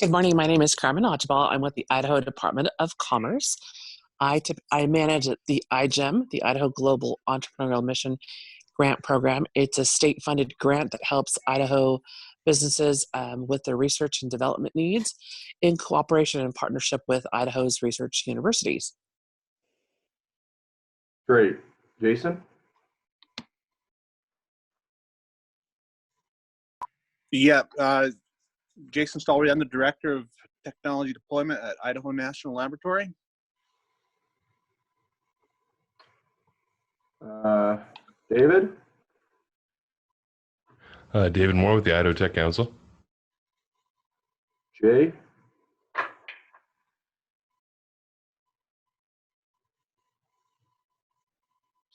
Good morning. My name is Carmen Archibald. I'm with the Idaho Department of Commerce. I manage the IGEM, the Idaho Global Entrepreneurial Mission Grant Program. It's a state-funded grant that helps Idaho businesses with their research and development needs in cooperation and partnership with Idaho's research universities. Great. Jason? Yeah, Jason Stallworthy. I'm the Director of Technology Deployment at Idaho National Laboratory. David? David Moore with the Idaho Tech Council. Jay?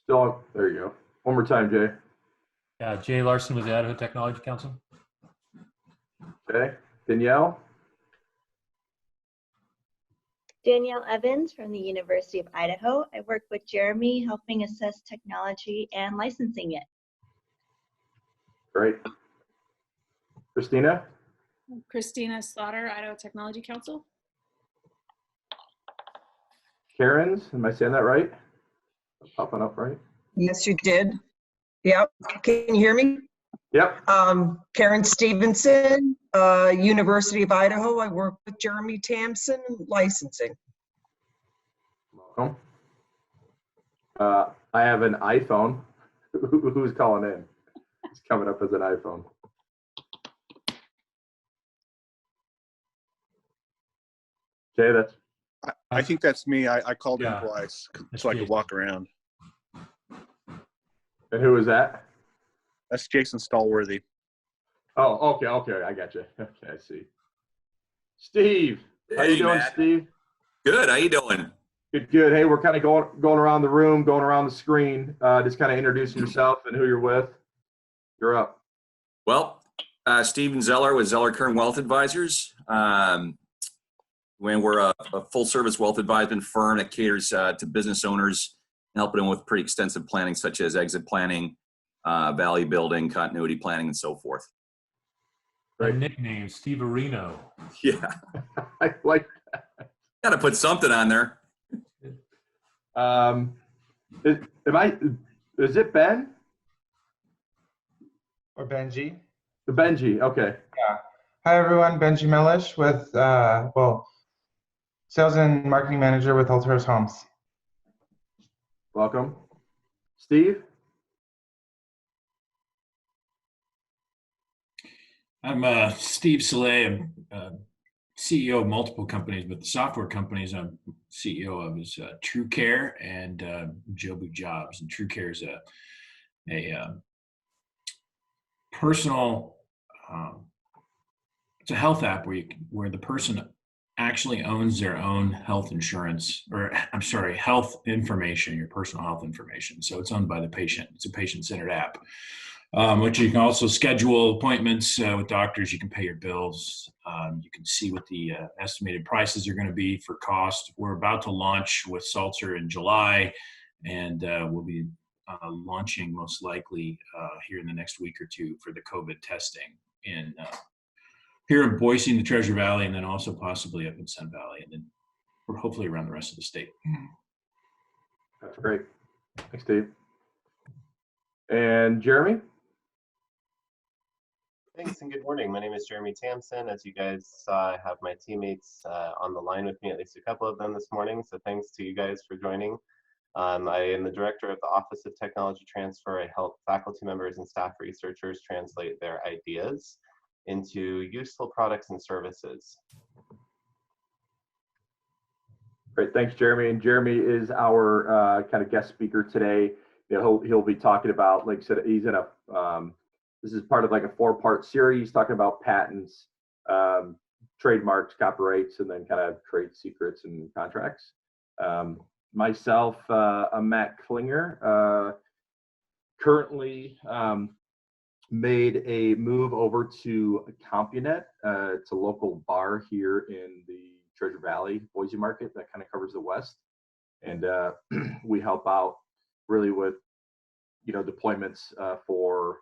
Still, there you go. One more time, Jay. Jay Larson with the Idaho Technology Council. Okay. Danielle? Danielle Evans from the University of Idaho. I work with Jeremy helping assess technology and licensing it. Great. Christina? Christina Slaughter, Idaho Technology Council. Karen's? Am I saying that right? Popping up right? Yes, you did. Yep. Can you hear me? Yep. Karen Stevenson, University of Idaho. I work with Jeremy Thompson, licensing. Welcome. I have an iPhone. Who's calling in? It's coming up as an iPhone. Jay, that's... I think that's me. I called in Yeah. twice That's so I could Jason. walk around. And who is that? That's Jason Stallworthy. Oh, okay. I got you. Okay, I see. Steve, how you Hey, doing, Matt. Steve? Good. How you doing? Good. Hey, we're kind of going around the room, going around the screen, just kind of introducing yourself and who you're with. You're up. Well, Steven Zeller with Zeller Kern Wealth Advisors. When we're a full-service wealth advisement firm that caters to business owners, helping them with pretty extensive planning, such as exit planning, value building, continuity planning, and so forth. My Right. nickname, Steve Areno. Yeah, I like got to put something on there. is it Ben? Or Benji. The Benji, okay. Yeah. Hi everyone, Benji Mellish with Sales and Marketing Manager with Altaris Homes. Welcome. Steve? I'm Steve Soleil. I'm CEO of multiple companies, but the software companies I'm CEO of is TrueCare and Jobu Jobs. And TrueCare is a personal, it's a health app where the person actually owns their own health insurance, or I'm sorry, health information, your personal health information. So it's owned by the patient. It's a patient-centered app, which you can also schedule appointments with doctors. You can pay your bills. You can see what the estimated prices are going to be for cost. We're about to launch with Salter in July, and we'll be launching most likely here in the next week or two for the COVID testing in here in Boise in the Treasure Valley, and then also possibly up in Sun Valley, and then we're hopefully around the rest of the state. That's great. Thanks, Steve. And Jeremy? Thanks and good morning. My name is Jeremy Thompson. As you guys saw, I have my teammates on the line with me, at least a couple of them this morning. So thanks to you guys for joining. I am the director of the Office of Technology Transfer. I help faculty members and staff researchers translate their ideas into useful products and services. Great, thanks, Jeremy. And Jeremy is our kind of guest speaker today. You know, he'll be talking about, like I said, he's in a this is part of like a 4-part series talking about patents, trademarks, copyrights, and then kind of trade secrets and contracts. Myself, I'm Matt Klinger. Currently made a move over to CompuNet. It's a local bar here in the Treasure Valley, Boise market that kind of covers the West. And we help out really with, deployments for,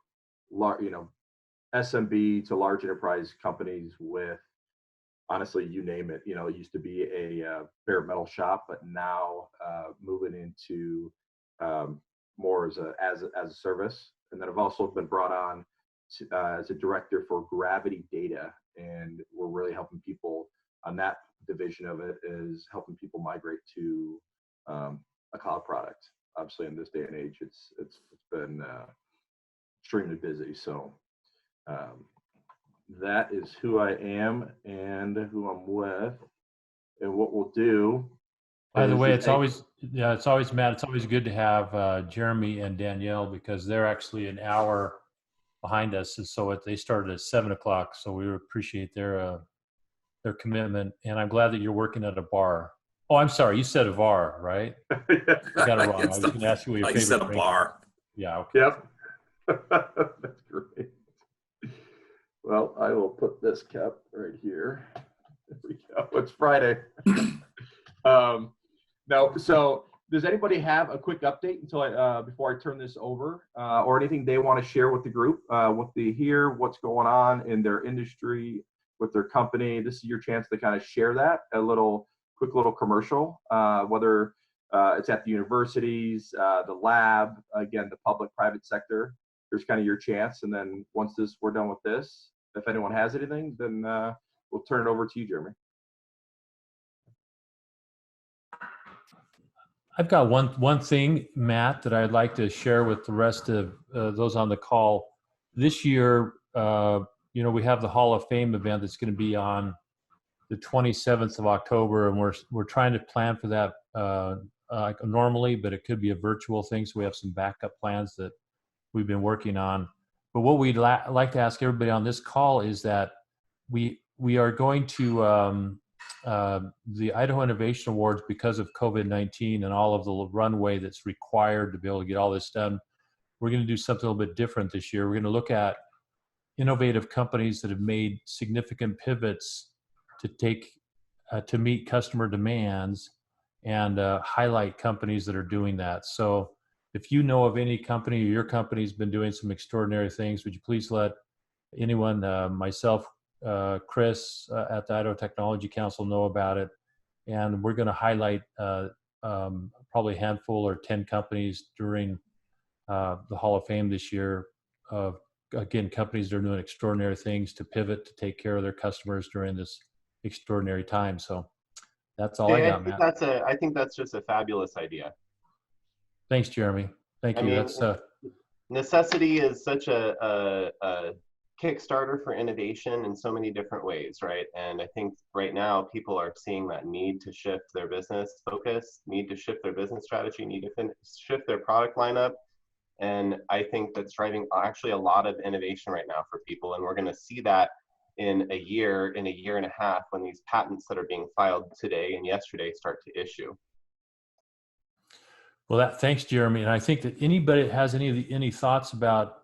SMB to large enterprise companies with honestly, you name it. You know, it used to be a bare metal shop, but now moving into more as a service. And then I've also been brought on as a director for Gravity Data, and we're really helping people on that division of it, is helping people migrate to a cloud product. Obviously, in this day and age, it's been extremely busy. So that is who I am and who I'm with, and what we'll do. By the way, it's always Matt. It's always good to have Jeremy and Danielle, because they're actually an hour behind us, and so they started at 7 o'clock. So we appreciate their commitment, and I'm glad that you're working at a bar. Oh, I'm sorry, you said a bar, right? I got it wrong. I was going to ask you what your favorite. I said a bar. Yeah. Okay. Yep. That's great. Well, I will put this cup right here. There we go. It's Friday. No, so does anybody have a quick update until before I turn this over, or anything they want to share with the group, what they hear, what's going on in their industry, with their company? This is your chance to kind of share that, quick little commercial, whether it's at the universities, the lab, again, the public-private sector. Here's kind of your chance. And then once we're done with this, if anyone has anything, then we'll turn it over to you, Jeremy. I've got one thing, Matt, that I'd like to share with the rest of those on the call. This year, we have the Hall of Fame event that's going to be on the 27th of October, and we're trying to plan for that normally, but it could be a virtual thing. So we have some backup plans that we've been working on. But what we'd like to ask everybody on this call is that we are going to the Idaho Innovation Awards, because of COVID-19 and all of the runway that's required to be able to get all this done. We're going to do something a little bit different this year. We're going to look at innovative companies that have made significant pivots to meet customer demands, and highlight companies that are doing that. So if you know of any company, or your company's been doing some extraordinary things, would you please let anyone, myself, Chris at the Idaho Technology Council, know about it. And we're going to highlight probably a handful or 10 companies during the Hall of Fame this year. Again, companies that are doing extraordinary things to pivot to take care of their customers during this extraordinary time. So that's all I got, Matt. I think that's just a fabulous idea. Thanks, Jeremy. Thank you. That's necessity is such a Kickstarter for innovation in so many different ways, right? And I think right now people are seeing that need to shift their business focus, need to shift their business strategy, need to shift their product lineup. And I think that's driving actually a lot of innovation right now for people. And we're going to see that in a year and a half, when these patents that are being filed today and yesterday start to issue. Well, thanks, Jeremy. And I think that anybody that has any thoughts about,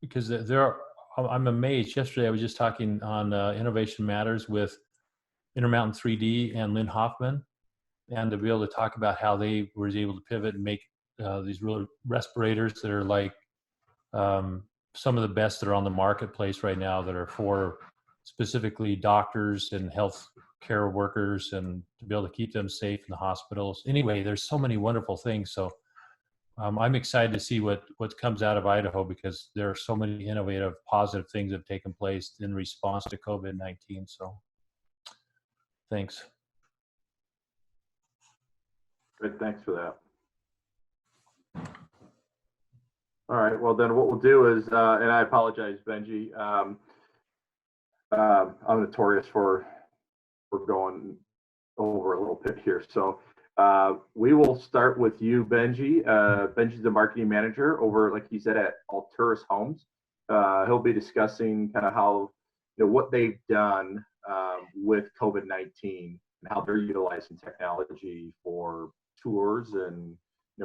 because I'm amazed. Yesterday, I was just talking on Innovation Matters with Intermountain 3D and Lynn Hoffman, and to be able to talk about how they were able to pivot and make these real respirators that are like some of the best that are on the marketplace right now, that are for specifically doctors and health care workers, and to be able to keep them safe in the hospitals. Anyway, there's so many wonderful things. So I'm excited to see what comes out of Idaho, because there are so many innovative, positive things that have taken place in response to COVID-19. So thanks. Good, thanks for that. All right, well then what we'll do is, and I apologize, Benji, I'm notorious for going over a little bit here. So we will start with you, Benji. Benji's the marketing manager over, like he said, at Alturas Homes. He'll be discussing kind of how, what they've done with COVID-19 and how they're utilizing technology for tours and,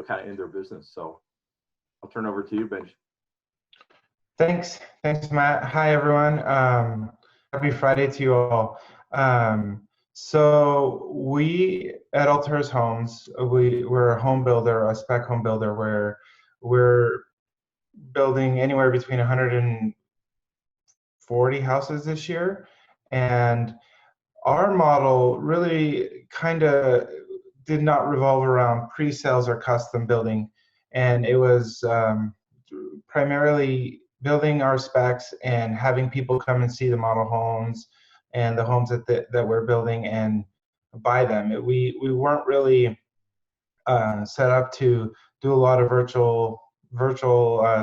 kind of in their business. So I'll turn over to you, Benji. Thanks, Matt. Hi, everyone. Happy Friday to you all. So we at Alturas Homes, we're a home builder, a spec home builder, where we're building anywhere between 140 houses this year. And our model really kind of did not revolve around pre-sales or custom building, and it was primarily building our specs and having people come and see the model homes and the homes that we're building and buy them. We weren't really set up to do a lot of virtual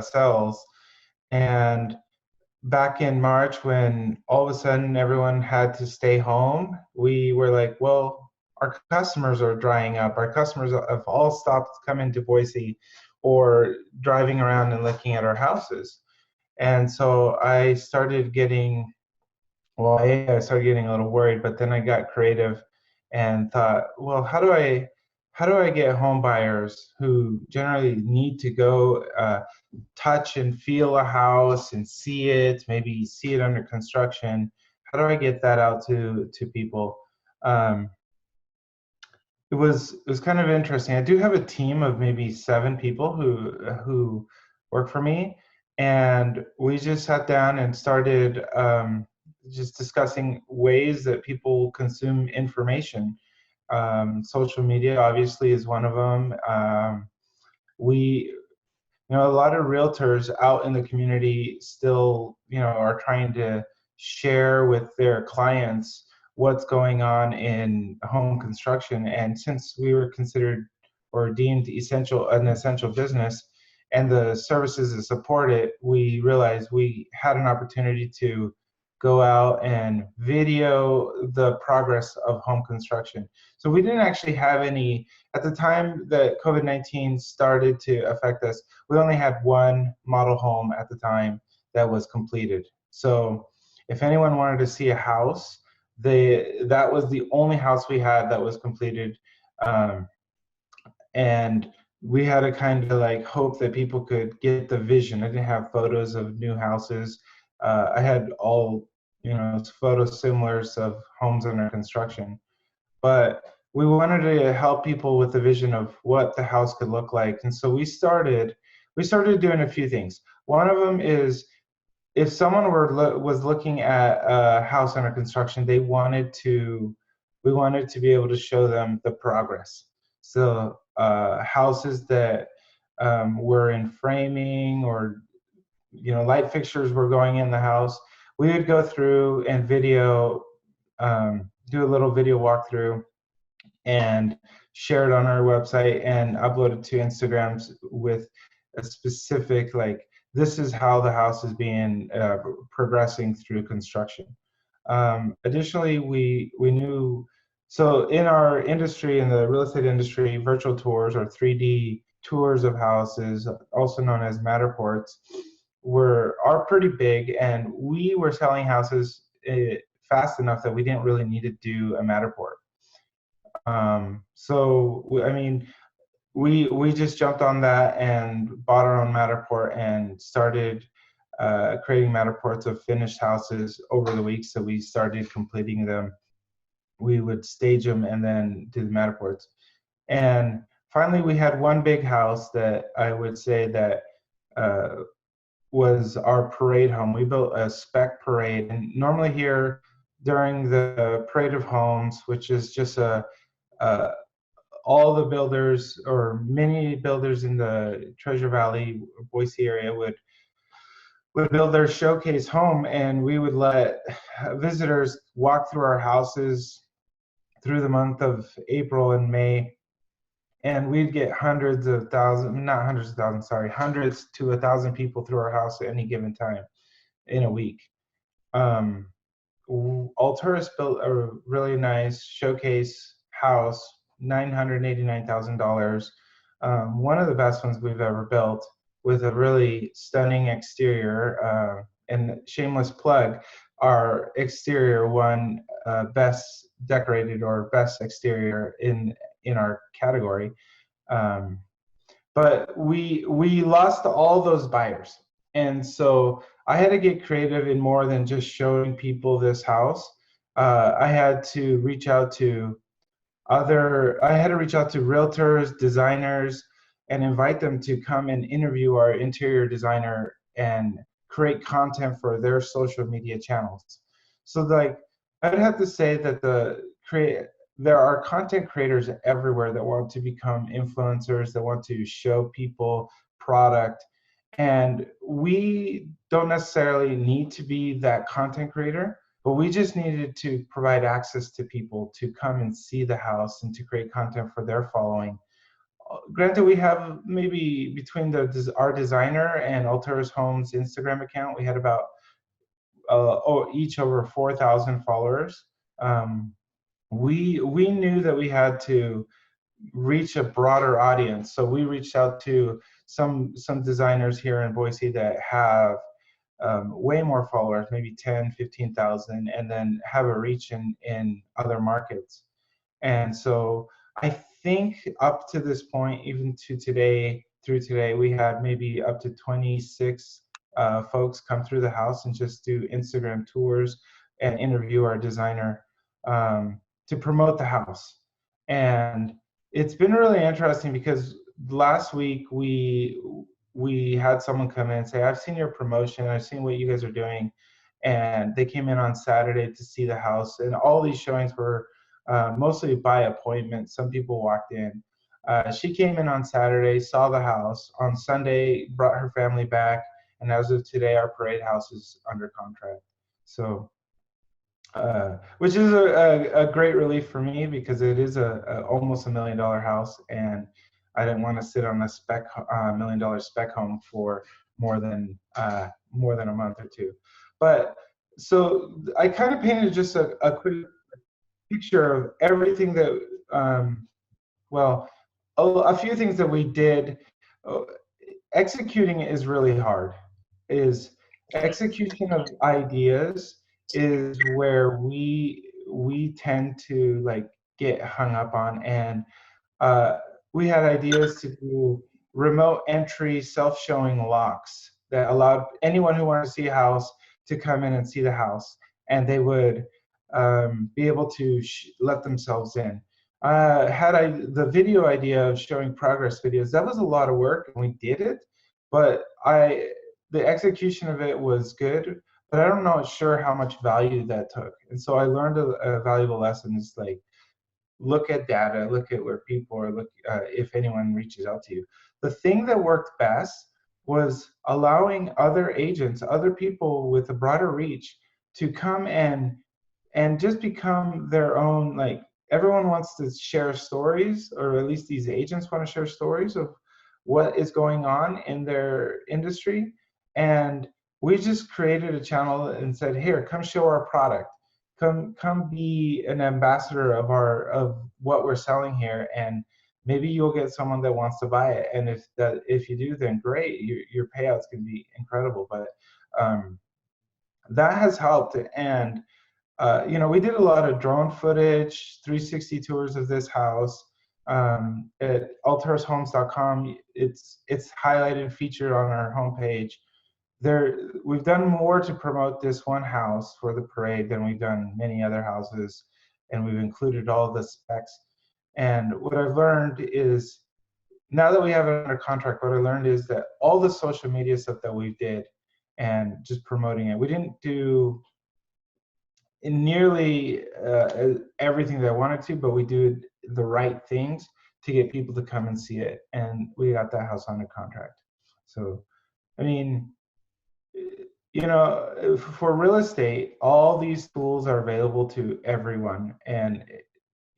sales. And back in March, when all of a sudden everyone had to stay home, we were like, well, our customers are drying up. Our customers have all stopped coming to Boise or driving around and looking at our houses. And so I started getting, well, I started getting a little worried, but then I got creative and thought, well, how do I get home buyers who generally need to go touch and feel a house and see it, maybe see it under construction? How do I get that out to people? It was kind of interesting. I do have a team of maybe 7 people who work for me, and we just sat down and started just discussing ways that people consume information. Social media obviously is one of them. A lot of realtors out in the community still, are trying to share with their clients what's going on in home construction. And since we were considered or deemed an essential business, and the services that support it, we realized we had an opportunity to go out and video the progress of home construction. So we didn't actually have any, at the time that COVID-19 started to affect us, we only had one model home at the time that was completed. So if anyone wanted to see a house, that was the only house we had that was completed. And we had to kind of like hope that people could get the vision. I didn't have photos of new houses. I had all, photo similars of homes under construction. But we wanted to help people with the vision of what the house could look like. And so we started doing a few things. One of them is, if someone was looking at a house under construction, we wanted to be able to show them the progress. So houses that were in framing, or light fixtures were going in the house, we would go through and video, do a little video walkthrough and share it on our website and upload it to Instagrams with a specific, like, this is how the house is being progressing through construction. Additionally, we knew, so in our industry, in the real estate industry, virtual tours or 3D tours of houses, also known as Matterports, are pretty big, and we were selling houses fast enough that we didn't really need to do a Matterport. We just jumped on that and bought our own Matterport and started creating Matterports of finished houses over the weeks that we started completing them. We would stage them and then do the Matterports. And finally, we had one big house that I would say that was our parade home. We built a spec parade, and normally here during the Parade of Homes, which is just all the builders or many builders in the Treasure Valley, Boise area would build their showcase home, and we would let visitors walk through our houses through the month of April and May, and we'd get hundreds to 1,000 people through our house at any given time in a week. Alturas built a really nice showcase house, $989,000. One of the best ones we've ever built, with a really stunning exterior. And shameless plug, our exterior won best decorated or best exterior in our category. But we lost all those buyers. And so I had to get creative in more than just showing people this house. I had to reach out to realtors, designers, and invite them to come and interview our interior designer and create content for their social media channels. So like I'd have to say that there are content creators everywhere that want to become influencers, that want to show people product. And we don't necessarily need to be that content creator, but we just needed to provide access to people to come and see the house and to create content for their following. Granted, we have maybe between our designer and Alturas Homes Instagram account, we had about each over 4,000 followers. We knew that we had to reach a broader audience, so we reached out to some designers here in Boise that have way more followers, maybe 10, 15,000, and then have a reach in other markets. And so I think up to this point, even to today, through today, we had maybe up to 26 folks come through the house and just do Instagram tours and interview our designer to promote the house. And it's been really interesting because last week we had someone come in and say, I've seen your promotion, I've seen what you guys are doing. And they came in on Saturday to see the house. And all these showings were mostly by appointment. Some people walked in. She came in on Saturday, saw the house. On Sunday, brought her family back. And as of today, our parade house is under contract. So, which is a great relief for me because it is almost $1 million house. And I didn't want to sit on a $1 million spec home for more than a month or two. But so I kind of painted just a quick picture of everything that, a few things that we did. Executing is really hard. Execution of ideas is where we tend to like get hung up on. And we had ideas to do remote entry self-showing locks that allowed anyone who wanted to see a house to come in and see the house, and they would be able to let themselves in. The video idea of showing progress videos, that was a lot of work, and we did it, but the execution of it was good, but I'm not sure how much value that took. And so I learned a valuable lesson is like, look at data, look at where people are, if anyone reaches out to you. The thing that worked best was allowing other agents, other people with a broader reach to come and just become their own, like everyone wants to share stories, or at least these agents want to share stories of what is going on in their industry. And we just created a channel and said, here, come show our product. Come be an ambassador of what we're selling here, and maybe you'll get someone that wants to buy it. And if you do, then great, your payouts can be incredible. But that has helped. And we did a lot of drone footage, 360 tours of this house. At alturashomes.com, it's highlighted, featured on our homepage. We've done more to promote this one house for the parade than we've done many other houses, and we've included all the specs. And what I've learned is, now that we have it under contract, what I learned is that all the social media stuff that we did and just promoting it, we didn't do nearly everything that I wanted to, but we did the right things to get people to come and see it, and we got that house under contract. So, I mean, for real estate, all these tools are available to everyone, and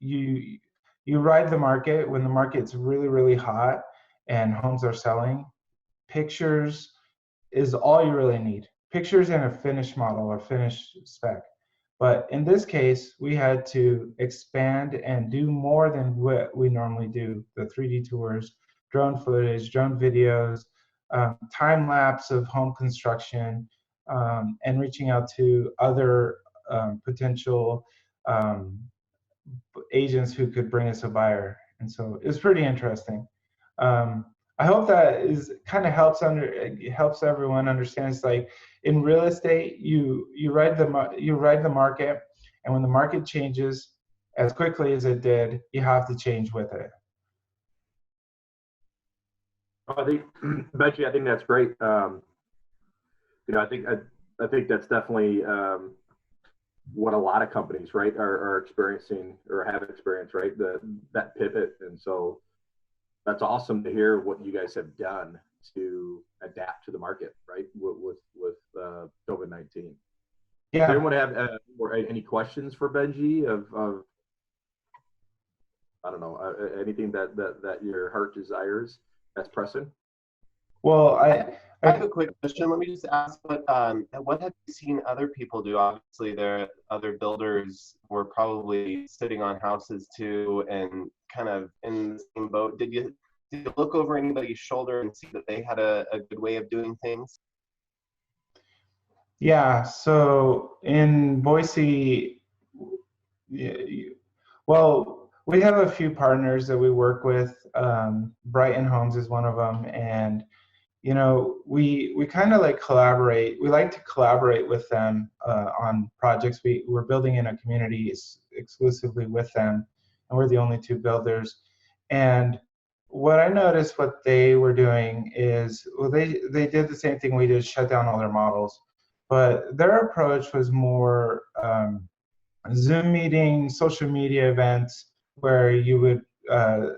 you ride the market. When the market's really, really hot and homes are selling, pictures is all you really need. Pictures and a finished model or finished spec. But in this case, we had to expand and do more than what we normally do. The 3D tours, drone footage, drone videos, time lapse of home construction, and reaching out to other potential agents who could bring us a buyer. And so it's pretty interesting. I hope that kind of helps everyone understand. It's like in real estate, you ride the market, and when the market changes as quickly as it did, you have to change with it. I think, Betchy, I think that's great. I think that's definitely what a lot of companies, right, are experiencing or have experienced, right, that pivot. And so that's awesome to hear what you guys have done to adapt to the market, right, with COVID-19. Yeah. Does anyone have any questions for Benji of I don't know, anything that your heart desires that's pressing? Well, I have a quick question. Let me just ask, what have you seen other people do? Obviously, there other builders were probably sitting on houses too, and kind of in the same boat. Did you look over anybody's shoulder and see that they had a good way of doing things? Yeah, so in Boise, well, we have a few partners that we work with. Brighton Homes is one of them, and you know, we kind of like collaborate. We like to collaborate with them on projects. We're building in a community exclusively with them, and we're the only two builders. And what I noticed, what they were doing is, well, they did the same thing we did, shut down all their models, but their approach was more Zoom meetings, social media events, where you would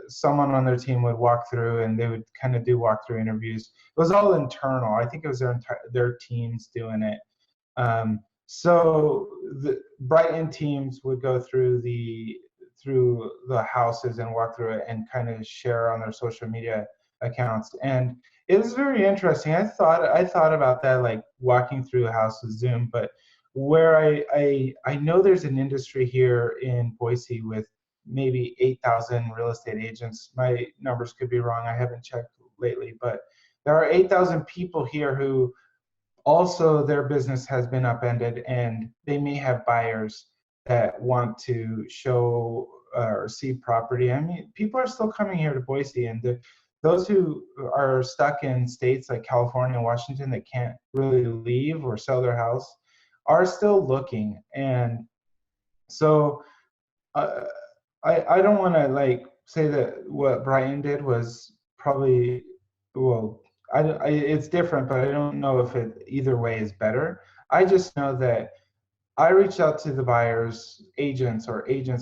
someone on their team would walk through and they would kind of do walkthrough interviews. It was all internal. I think it was their teams doing it. So the Brighton teams would go through the houses and walk through it and kind of share on their social media accounts. And it was very interesting. I thought about that, like walking through a house with Zoom, but where I know there's an industry here in Boise with maybe 8,000 real estate agents. My numbers could be wrong. I haven't checked lately, but there are 8,000 people here who also their business has been upended, and they may have buyers that want to show or see property. I mean, people are still coming here to Boise, and those who are stuck in states like California and Washington that can't really leave or sell their house are still looking. And so I don't want to like say that what Brian did was probably, well, it's different, but I don't know if it either way is better. I just know that I reached out to the buyers, agents,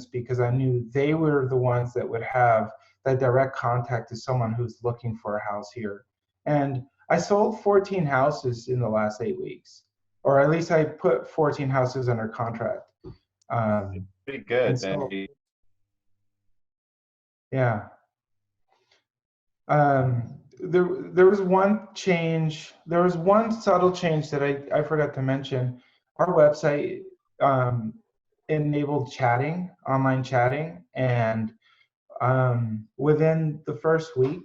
because I knew they were the ones that would have that direct contact to someone who's looking for a house here. And I sold 14 houses in the last 8 weeks, or at least I put 14 houses under contract. Pretty good, so, Benji. Yeah. There was one change. There was one subtle change that I forgot to mention. Our website enabled chatting, online chatting, and within the first week,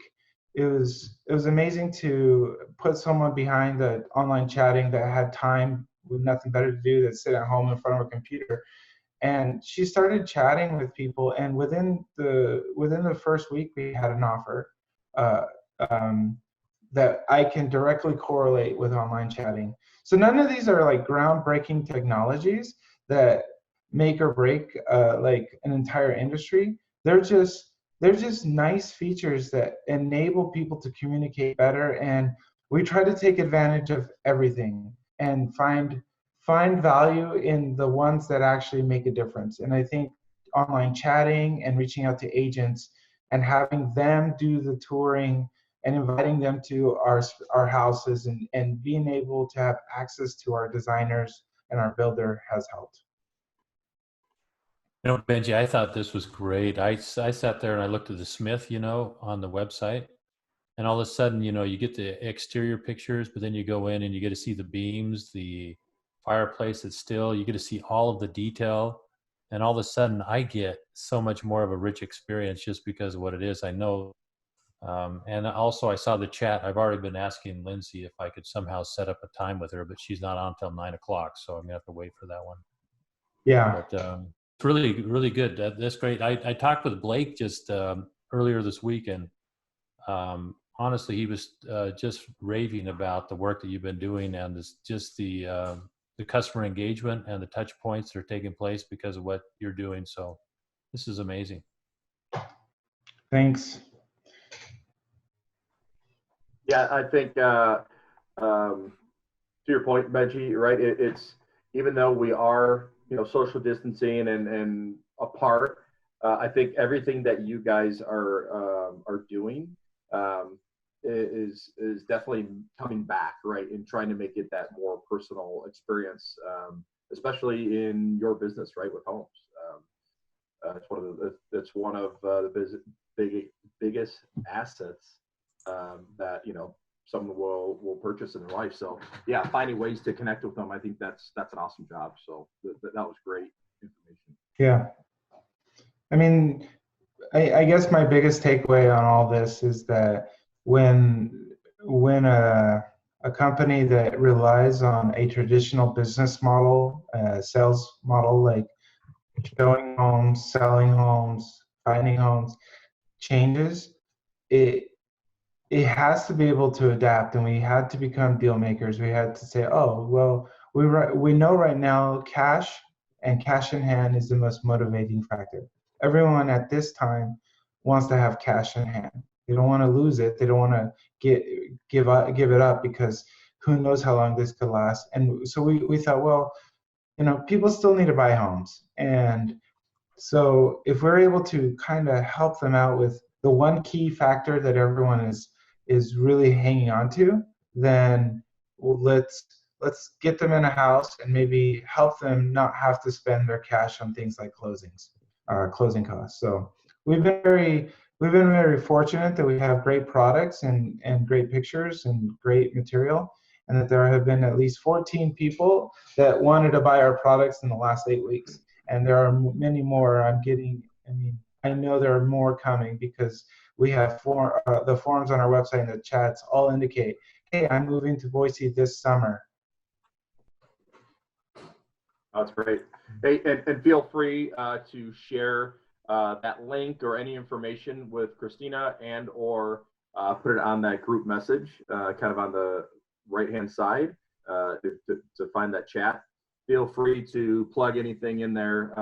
it was amazing to put someone behind the online chatting that had time with nothing better to do than sit at home in front of a computer. And she started chatting with people, and within the first week, we had an offer that I can directly correlate with online chatting. So none of these are like groundbreaking technologies that make or break like an entire industry. They're just nice features that enable people to communicate better, and we try to take advantage of everything and find value in the ones that actually make a difference. And I think online chatting and reaching out to agents and having them do the touring and inviting them to our houses and being able to have access to our designers and our builder has helped. You know, Benji, I thought this was great. I sat there and I looked at the Smith, on the website, and all of a sudden, you get the exterior pictures, but then you go in and you get to see the beams, the fireplace that's still, you get to see all of the detail. And all of a sudden I get so much more of a rich experience just because of what it is. I know. And also I saw the chat. I've already been asking Lindsay if I could somehow set up a time with her, but she's not on until 9 o'clock. So I'm gonna have to wait for that one. Yeah. But it's really, really good. That's great. I talked with Blake just earlier this week, and honestly, he was just raving about the work that you've been doing and the customer engagement and the touch points that are taking place because of what you're doing. So this is amazing. Thanks. Yeah, I think to your point, Benji, right? It's even though we are social distancing and apart. I think everything that you guys are doing is definitely coming back, right, and trying to make it that more personal experience, especially in your business, right, with homes. It's one of the biggest assets that someone will purchase in their life. So yeah, finding ways to connect with them, I think that's an awesome job. So that was great information. Yeah. I mean, I guess my biggest takeaway on all this is that when a company that relies on a traditional business model, sales model, like showing homes, selling homes, finding homes, changes, it has to be able to adapt, and we had to become deal makers. We had to say, oh, well, we know right now cash and cash in hand is the most motivating factor. Everyone at this time wants to have cash in hand. They don't want to lose it. They don't want to give it up, because who knows how long this could last. And so we thought, well, people still need to buy homes. And so if we're able to kind of help them out with the one key factor that everyone is really hanging on to, then let's get them in a house and maybe help them not have to spend their cash on things like closing costs. So we've been very fortunate that we have great products and great pictures and great material, and that there have been at least 14 people that wanted to buy our products in the last 8 weeks. And there are many more I know there are more coming, because we have the forums on our website and the chats all indicate, hey, I'm moving to Boise this summer. That's great. Hey, and feel free to share that link or any information with Christina, or put it on that group message, kind of on the right-hand side to find that chat. Feel free to plug anything in there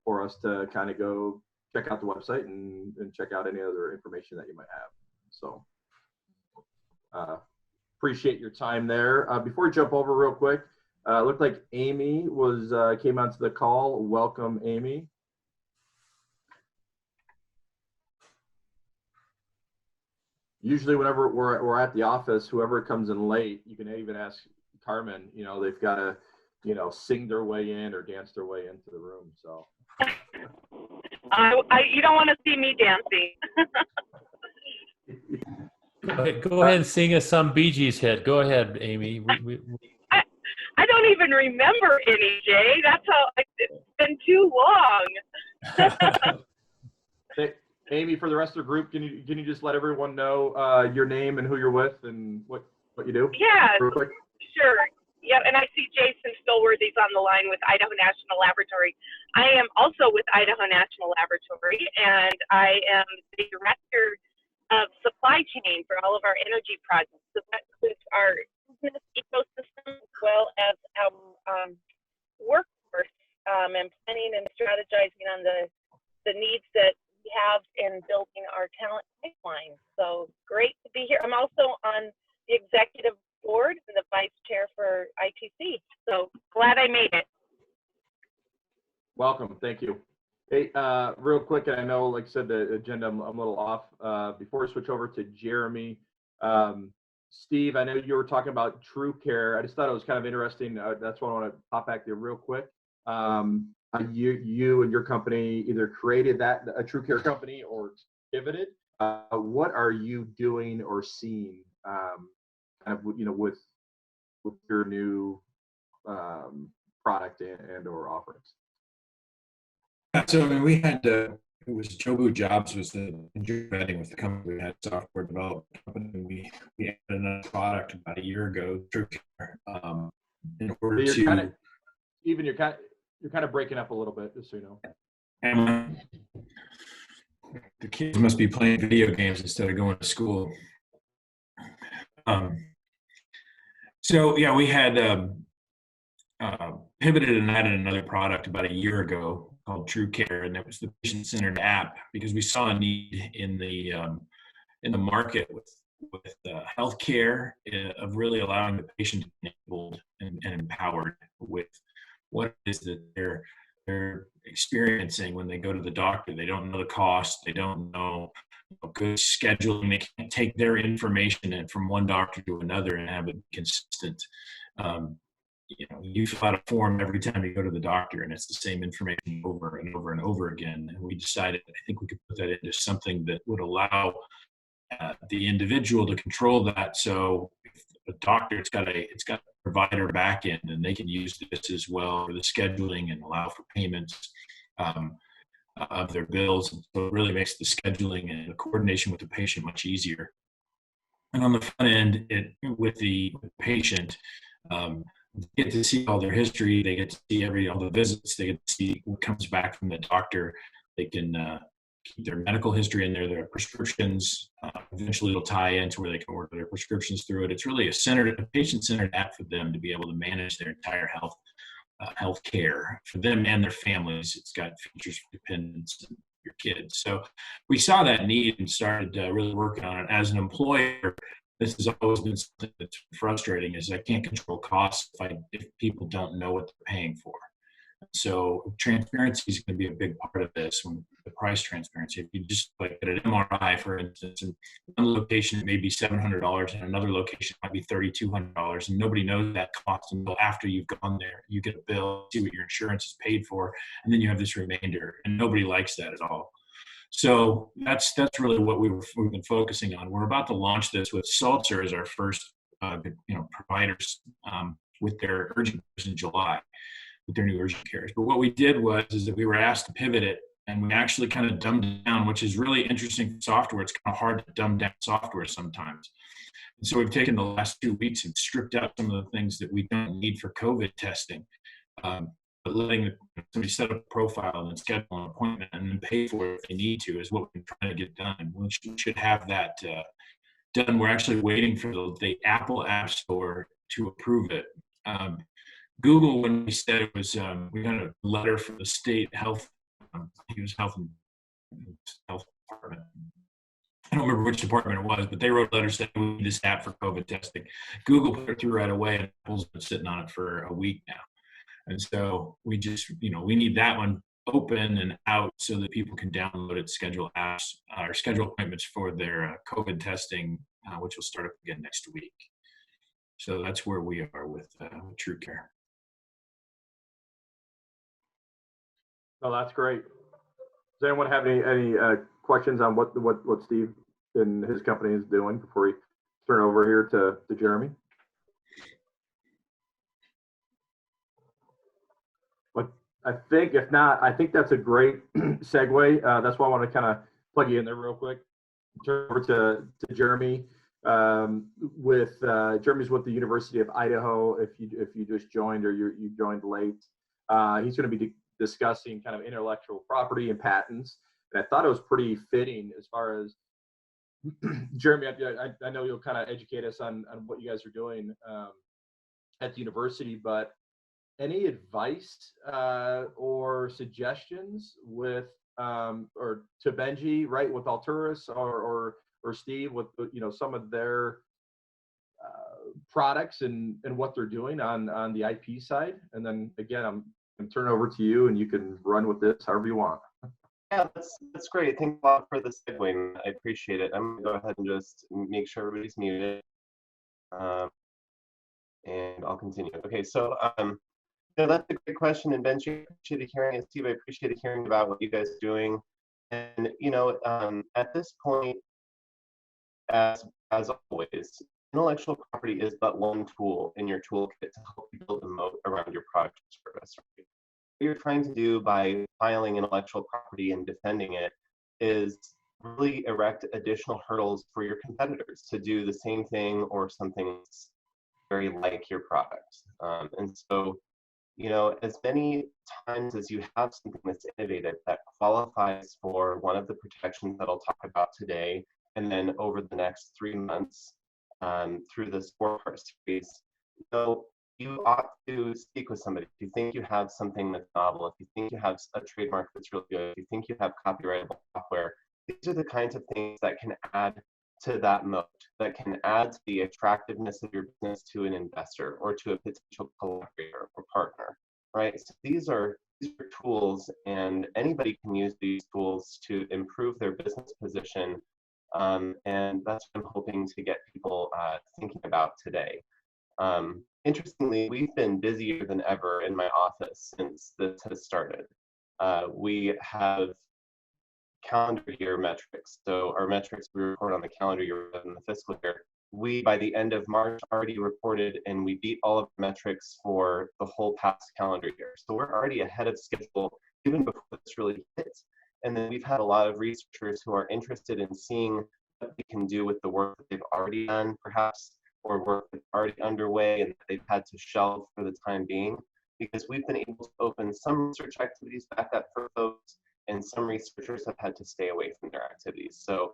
for us to kind of go check out the website and check out any other information that you might have. So appreciate your time there. Before we jump over real quick, looked like Amy came onto the call. Welcome, Amy. Usually whenever we're at the office, whoever comes in late, you can even ask Carmen, they've got to, sing their way in or dance their way into the room. So you don't want to see me dancing. Go ahead and sing us some Bee Gees hit. Go ahead, Amy. I don't even remember any, Jay. That's how it's been too long. Hey, Amy, for the rest of the group, can you just let everyone know your name and who you're with and what you do? Yeah, real quick? Sure. Yep, and I see Jason Stolworthy's on the line with Idaho National Laboratory. I am also with Idaho National Laboratory, and I am the director of supply chain for all of our energy projects. So that includes our business ecosystem as well as our workforce and planning and strategizing on the needs that we have in building our talent pipeline. So great to be here. I'm also on the executive board and the vice chair for ITC. So glad I made it. Welcome. Thank you. Hey, real quick, and I know, like I said, the agenda, I'm a little off. Before we switch over to Jeremy, Steve, I know you were talking about True Care. I just thought it was kind of interesting. That's why I want to pop back there real quick. You and your company either created a True Care company or pivoted. What are you doing or seeing, kind of, with your new product and or offerings? So I mean, we had it was Jobu Jobs was the vetting with the company. We had a software development company. We added another product about a year ago, True Care, in order so to. You're kind of breaking up a little bit, just so you know. And the kids must be playing video games instead of going to school. So yeah, we had pivoted and added another product about a year ago called True Care, and that was the patient-centered app, because we saw a need in the market with healthcare of really allowing the patient to be enabled and empowered with what it is that they're experiencing when they go to the doctor. They don't know the cost. They don't know good scheduling. They can't take their information and from one doctor to another and have it consistent. You fill out a form every time you go to the doctor, and it's the same information over and over and over again. And we decided, I think we could put that into something that would allow the individual to control that. So if a doctor, it's got a provider back end, and they can use this as well for the scheduling and allow for payments of their bills. And so it really makes the scheduling and the coordination with the patient much easier. And on the front end, with the patient, they get to see all their history. They get to see all the visits. They get to see what comes back from the doctor. They can keep their medical history in there, their prescriptions. Eventually, it'll tie into where they can order their prescriptions through it. It's really a patient-centered app for them to be able to manage their entire health care for them and their families. It's got features for dependents and your kids. So we saw that need and started really working on it. As an employer, this has always been something that's frustrating, is I can't control costs if people don't know what they're paying for. So transparency is going to be a big part of this, when the price transparency. If you just like at an MRI, for instance, in one location it may be $700, and another location might be $3,200, and nobody knows that cost until after you've gone there. You get a bill, see what your insurance is paid for, and then you have this remainder, and nobody likes that at all. So that's really what we've been focusing on. We're about to launch this with Seltzer as our first providers with their urgent cares in July, with their new urgent cares. But what we did is that we were asked to pivot it, and we actually kind of dumbed it down, which is really interesting for software. It's kind of hard to dumb down software sometimes. And so we've taken the last 2 weeks and stripped out some of the things that we don't need for COVID testing. But letting somebody set up a profile and then schedule an appointment and then pay for it if they need to is what we're trying to get done. We should have that done. We're actually waiting for the Apple App Store to approve it. Google, when we said it was, we got a letter from the state health, health department. I don't remember which department it was, but they wrote a letter saying we need this app for COVID testing. Google put it through right away, and Apple's been sitting on it for a week now. And so we just, we need that one open and out so that people can download it, schedule apps, or schedule appointments for their COVID testing, which will start up again next week. So that's where we are with True Care. Oh, that's great. Does anyone have any questions on what Steve and his company is doing before we turn over here to Jeremy? I think, if not, I think that's a great segue. That's why I want to kind of plug you in there real quick. Turn over to Jeremy. Jeremy's with the University of Idaho. If you just joined or you joined late, he's going to be discussing kind of intellectual property and patents. And I thought it was pretty fitting as far as Jeremy. I know you'll kind of educate us on what you guys are doing at the university, but any advice or suggestions with or to Benji, right, with Alturas or Steve with some of their products and what they're doing on the IP side? And then again, I'm going to turn it over to you, and you can run with this however you want. Yeah, that's great. Thanks a lot for the segue. I appreciate it. I'm going to go ahead and just make sure everybody's muted, and I'll continue. Okay, so that's a great question, and Benji, I appreciated hearing, and Steve, I appreciated hearing about what you guys are doing. And at this point, as always, intellectual property is but one tool in your toolkit to help you build a moat around your product or service. Right? What you're trying to do by filing intellectual property and defending it is really erect additional hurdles for your competitors to do the same thing or something very like your product. And so, as many times as you have something that's innovative that qualifies for one of the protections that I'll talk about today, and then over the next 3 months through this 4-part series, you ought to speak with somebody. If you think you have something that's novel, if you think you have a trademark that's really good, if you think you have copyrightable software, these are the kinds of things that can add to that moat, that can add to the attractiveness of your business to an investor or to a potential collaborator or partner. right? So these are tools, and anybody can use these tools to improve their business position. And that's what I'm hoping to get people thinking about today. Interestingly, we've been busier than ever in my office since this has started. We have calendar year metrics. So our metrics we report on the calendar year rather than the fiscal year. We, by the end of March, already reported and we beat all of the metrics for the whole past calendar year. So we're already ahead of schedule even before this really hits. And then we've had a lot of researchers who are interested in seeing what they can do with the work that they've already done, perhaps, or work that's already underway and that they've had to shelve for the time being, because we've been able to open some research activities back up for folks, and some researchers have had to stay away from their activities. So,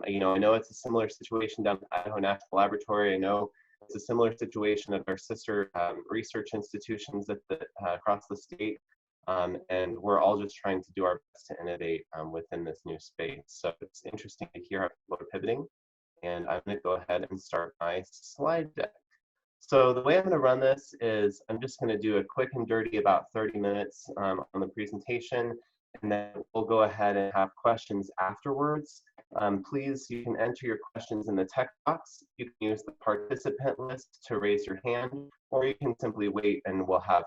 you know, I know it's a similar situation down at Idaho National Laboratory. I know it's a similar situation at our sister research institutions at across the state. And we're all just trying to do our best to innovate within this new space. So it's interesting to hear how people are pivoting. And I'm going to go ahead and start my slide deck. So the way I'm going to run this is I'm just going to do a quick and dirty about 30 minutes on the presentation, and then we'll go ahead and have questions afterwards. Please, you can enter your questions in the text box. You can use the participant list to raise your hand, or you can simply wait and we'll have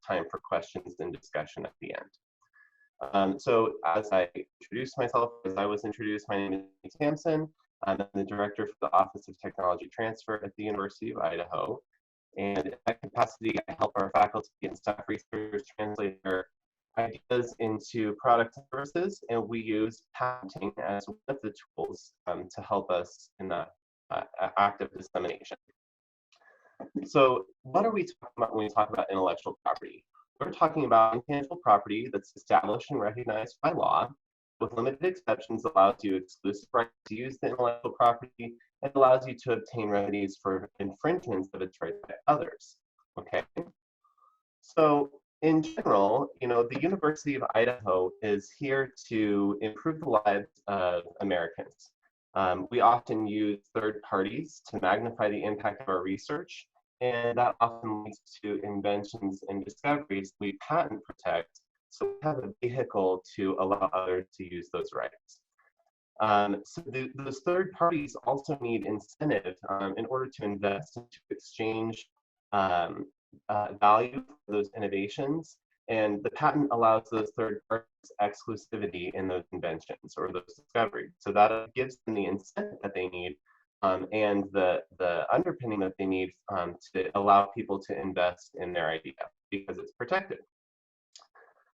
time for questions and discussion at the end. So as I introduce myself, as I was introduced, my name is Thompson. I'm the director for the Office of Technology Transfer at the University of Idaho. And in that capacity, I help our faculty and staff researchers translate their ideas into products and services, and we use patenting as one of the tools to help us in that active dissemination. So what are we talking about when we talk about intellectual property? We're talking about intangible property that's established and recognized by law, with limited exceptions, allows you exclusive rights to use the intellectual property and allows you to obtain remedies for infringements of its rights by others. Okay, so in general, you know, the University of Idaho is here to improve the lives of Americans. We often use third parties to magnify the impact of our research, and that often leads to inventions and discoveries we patent protect, so we have a vehicle to allow others to use those rights. So those third parties also need incentive in order to invest and to exchange value for those innovations, and the patent allows those third parties exclusivity in those inventions or those discoveries. So that gives them the incentive that they need and the underpinning that they need to allow people to invest in their idea because it's protected.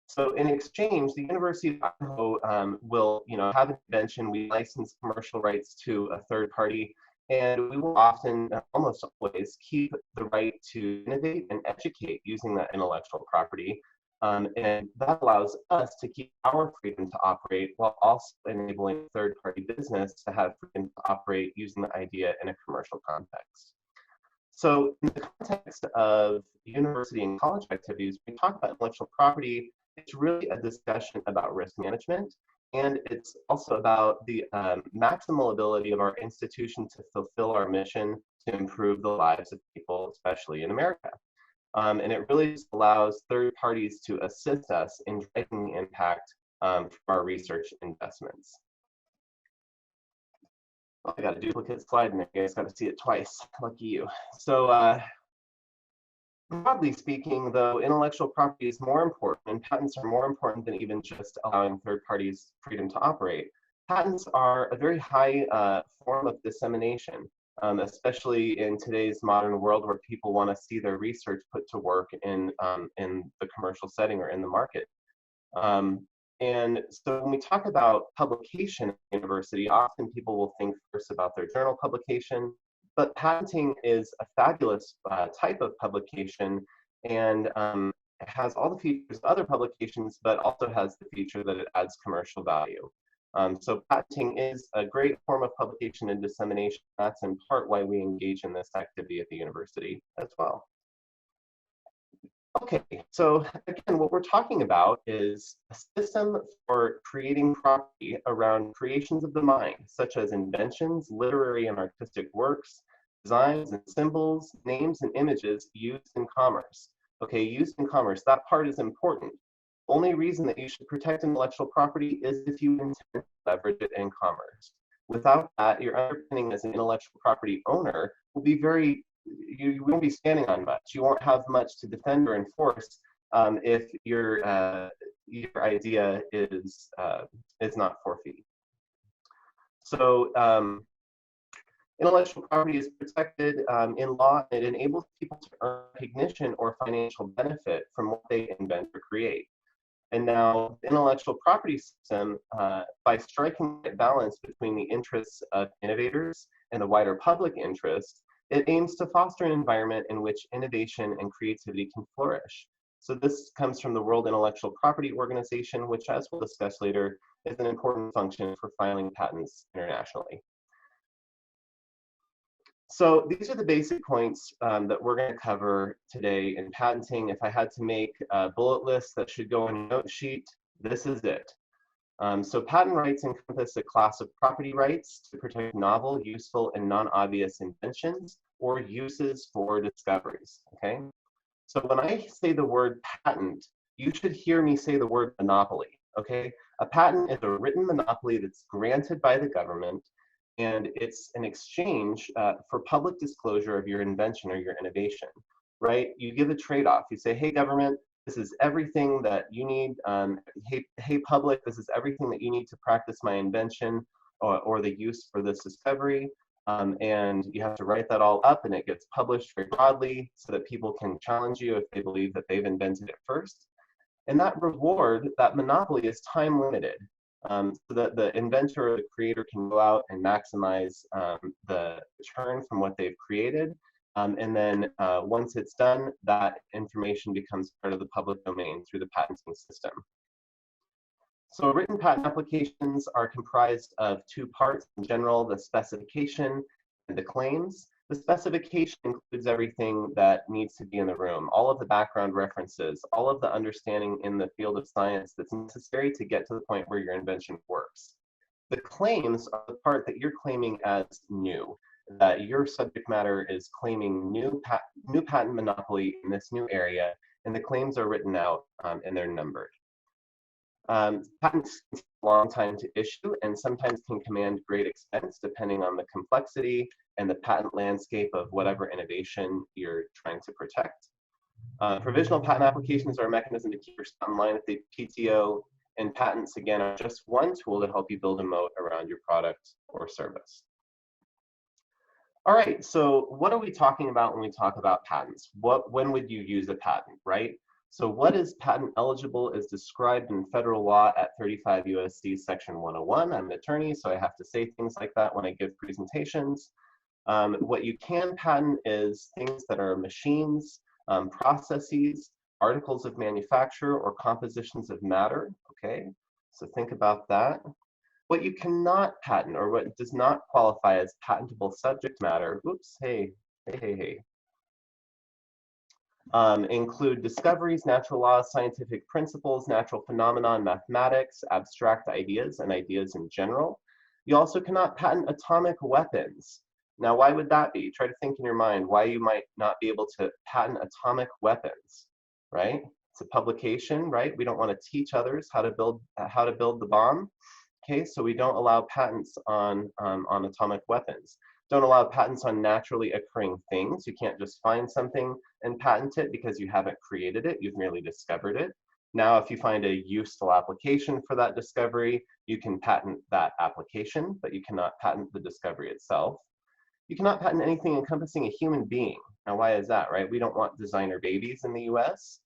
So in exchange, the University of Idaho will, you know, have an invention. We license commercial rights to a third party, and we will often, almost always, keep the right to innovate and educate using that intellectual property. And that allows us to keep our freedom to operate while also enabling third-party business to have freedom to operate using the idea in a commercial context. So in the context of university and college activities, when we talk about intellectual property, it's really a discussion about risk management, and it's also about the maximal ability of our institution to fulfill our mission to improve the lives of people, especially in America. And it really just allows third parties to assist us in driving the impact from our research investments. Oh, I got a duplicate slide and you guys got to see it twice. Lucky you. So broadly speaking, though, intellectual property is more important and patents are more important than even just allowing third parties freedom to operate. Patents are a very high form of dissemination, especially in today's modern world where people want to see their research put to work in the commercial setting or in the market. And so when we talk about publication at the university, often people will think first about their journal publication, but patenting is a fabulous type of publication, and it has all the features of other publications, but also has the feature that it adds commercial value. So patenting is a great form of publication and dissemination. That's in part why we engage in this activity at the university as well. Okay, so again, what we're talking about is a system for creating property around creations of the mind, such as inventions, literary and artistic works, designs and symbols, names and images used in commerce. Okay, used in commerce, that part is important. Only reason that you should protect intellectual property is if you intend to leverage it in commerce. Without that, your underpinning as an intellectual property owner will be you won't be standing on much. You won't have much to defend or enforce if your idea is not for fee. So intellectual property is protected in law, and it enables people to earn recognition or financial benefit from what they invent or create. And now the intellectual property system, by striking a balance between the interests of innovators and the wider public interest, it aims to foster an environment in which innovation and creativity can flourish. So this comes from the World Intellectual Property Organization, which, as we'll discuss later, is an important function for filing patents internationally. So these are the basic points that we're going to cover today in patenting. If I had to make a bullet list that should go on a note sheet, this is it. So patent rights encompass a class of property rights to protect novel, useful, and non-obvious inventions or uses for discoveries, okay? So when I say the word patent, you should hear me say the word monopoly, okay? A patent is a written monopoly that's granted by the government, and it's an exchange for public disclosure of your invention or your innovation, right? You give a trade-off. You say, hey, government, this is everything that you need. Hey, public, this is everything that you need to practice my invention or the use for this discovery. And you have to write that all up, and it gets published very broadly so that people can challenge you if they believe that they've invented it first. And that reward, that monopoly, is time limited. So that the inventor or the creator can go out and maximize the return from what they've created. And then once it's done, that information becomes part of the public domain through the patenting system. So written patent applications are comprised of two parts in general: the specification and the claims. The specification includes everything that needs to be in the room, all of the background references, all of the understanding in the field of science that's necessary to get to the point where your invention works. The claims are the part that you're claiming as new, that your subject matter is claiming new patent monopoly in this new area, and the claims are written out and they're numbered. Patents take a long time to issue and sometimes can command great expense depending on the complexity and the patent landscape of whatever innovation you're trying to protect. Provisional patent applications are a mechanism to keep yourself in line with the PTO, and patents, again, are just one tool to help you build a moat around your product or service. All right, so what are we talking about when we talk about patents? When would you use a patent, right? So what is patent eligible as described in federal law at 35 U.S.C. Section 101. I'm an attorney, so I have to say things like that when I give presentations. What you can patent is things that are machines, processes, articles of manufacture, or compositions of matter, okay? So think about that. What you cannot patent, or what does not qualify as patentable subject matter, oops, hey. Include discoveries, natural laws, scientific principles, natural phenomena, mathematics, abstract ideas, and ideas in general. You also cannot patent atomic weapons. Now, why would that be? Try to think in your mind why you might not be able to patent atomic weapons, right? It's a publication, right? We don't want to teach others how to build the bomb. Okay, so we don't allow patents on atomic weapons. Don't allow patents on naturally occurring things. You can't just find something and patent it because you haven't created it, you've merely discovered it. Now, if you find a useful application for that discovery, you can patent that application, but you cannot patent the discovery itself. You cannot patent anything encompassing a human being. Now, why is that, right? We don't want designer babies in the US,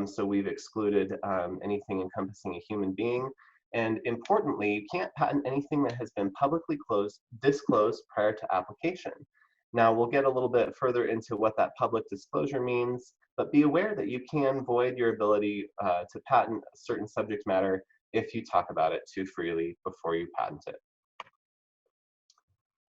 so we've excluded anything encompassing a human being. And importantly, you can't patent anything that has been publicly disclosed prior to application. Now, we'll get a little bit further into what that public disclosure means, but be aware that you can void your ability to patent a certain subject matter if you talk about it too freely before you patent it.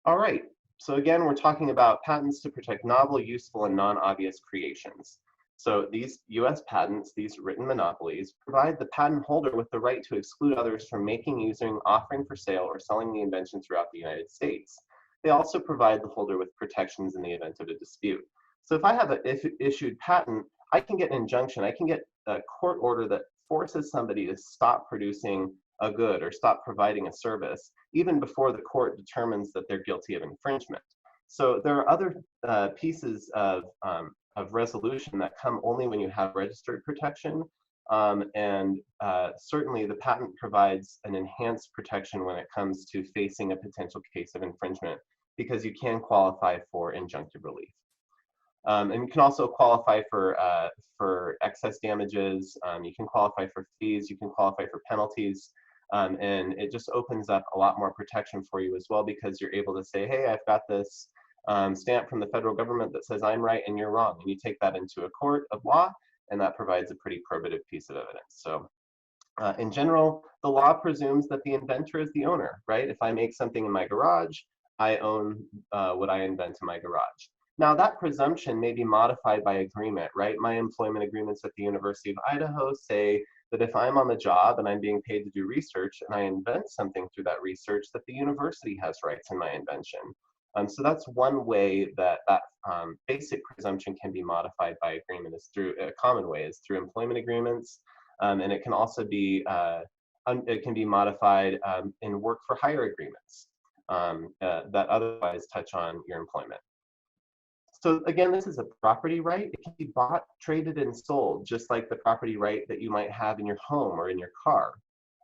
All right, so again, we're talking about patents to protect novel, useful, and non-obvious creations. So these US patents, these written monopolies, provide the patent holder with the right to exclude others from making, using, offering for sale, or selling the invention throughout the United States. They also provide the holder with protections in the event of a dispute. So if I have an issued patent, I can get an injunction. I can get a court order that forces somebody to stop producing a good or stop providing a service, even before the court determines that they're guilty of infringement. So there are other pieces of resolution that come only when you have registered protection. Certainly the patent provides an enhanced protection when it comes to facing a potential case of infringement, because you can qualify for injunctive relief. And you can also qualify for excess damages, you can qualify for fees, you can qualify for penalties, and it just opens up a lot more protection for you as well, because you're able to say, hey, I've got this stamp from the federal government that says I'm right and you're wrong, and you take that into a court of law, and that provides a pretty probative piece of evidence. So in general, the law presumes that the inventor is the owner, right? If I make something in my garage, I own what I invent in my garage. Now that presumption may be modified by agreement, right? My employment agreements at the University of Idaho say that if I'm on the job and I'm being paid to do research and I invent something through that research, that the university has rights in my invention. So that's one way that that basic presumption can be modified by agreement, is through a common way is through employment agreements, and it can also be modified in work for hire agreements that otherwise touch on your employment. So again, this is a property right. It can be bought, traded, and sold, just like the property right that you might have in your home or in your car.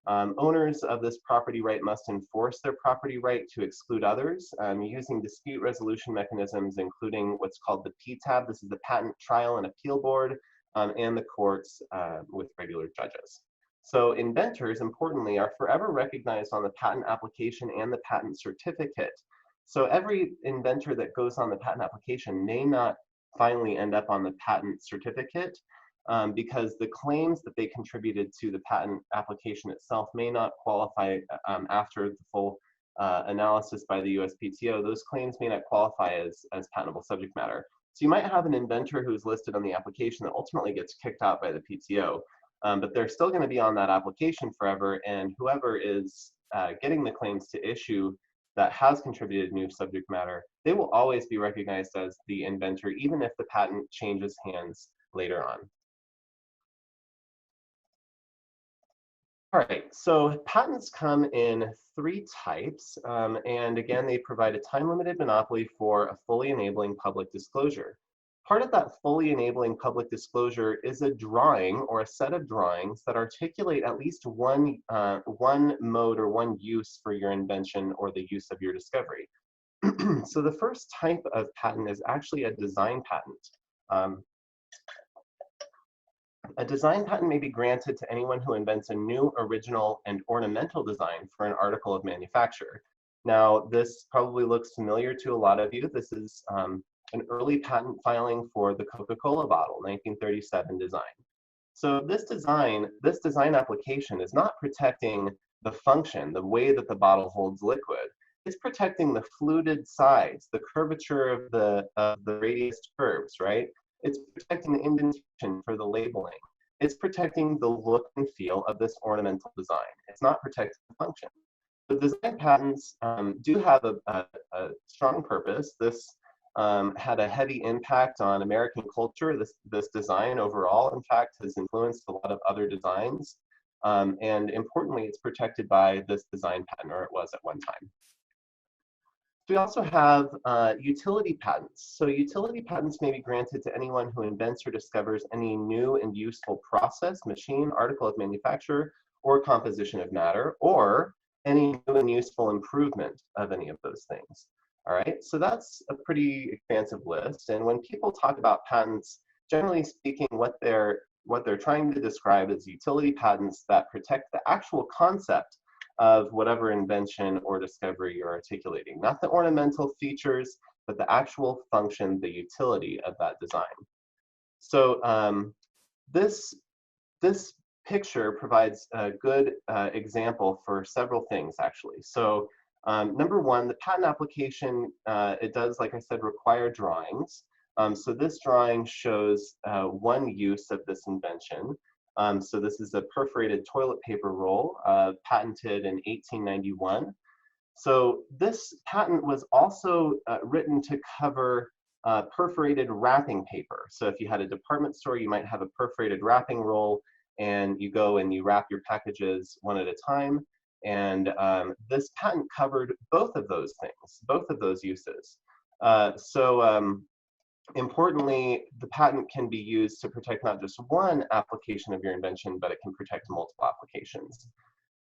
Owners of this property right must enforce their property right to exclude others using dispute resolution mechanisms, including what's called the PTAB. This is the Patent Trial and Appeal Board, and the courts with regular judges. So inventors, importantly, are forever recognized on the patent application and the patent certificate. So every inventor that goes on the patent application may not finally end up on the patent certificate, because the claims that they contributed to the patent application itself may not qualify after the full analysis by the USPTO. Those claims may not qualify as patentable subject matter. So you might have an inventor who's listed on the application that ultimately gets kicked out by the PTO, but they're still going to be on that application forever, and whoever is getting the claims to issue that has contributed new subject matter, they will always be recognized as the inventor, even if the patent changes hands later on. All right, so patents come in 3 types, and again, they provide a time-limited monopoly for a fully enabling public disclosure. Part of that fully enabling public disclosure is a drawing or a set of drawings that articulate at least one mode or one use for your invention or the use of your discovery. So the first type of patent is actually a design patent. A design patent may be granted to anyone who invents a new, original, and ornamental design for an article of manufacture. Now, this probably looks familiar to a lot of you. This is an early patent filing for the Coca-Cola bottle, 1937 design. So this design application is not protecting the function, the way that the bottle holds liquid. It's protecting the fluted sides, the curvature of the radius curves, right? It's protecting the indentation for the labeling. It's protecting the look and feel of this ornamental design. It's not protecting the function. The design patents do have a strong purpose. This had a heavy impact on American culture. This design overall, in fact, has influenced a lot of other designs. And importantly, it's protected by this design patent, or it was at one time. We also have utility patents. So utility patents may be granted to anyone who invents or discovers any new and useful process, machine, article of manufacture, or composition of matter, or any new and useful improvement of any of those things. All right, so that's a pretty expansive list. And when people talk about patents, generally speaking, what they're trying to describe is utility patents that protect the actual concept of whatever invention or discovery you're articulating. Not the ornamental features, but the actual function, the utility of that design. So this picture provides a good example for several things, actually. So number one, the patent application, it does, like I said, require drawings. So this drawing shows one use of this invention. So this is a perforated toilet paper roll, patented in 1891. So this patent was also written to cover perforated wrapping paper. So if you had a department store, you might have a perforated wrapping roll, and you go and you wrap your packages one at a time. And this patent covered both of those things, both of those uses. Importantly, the patent can be used to protect not just one application of your invention, but it can protect multiple applications.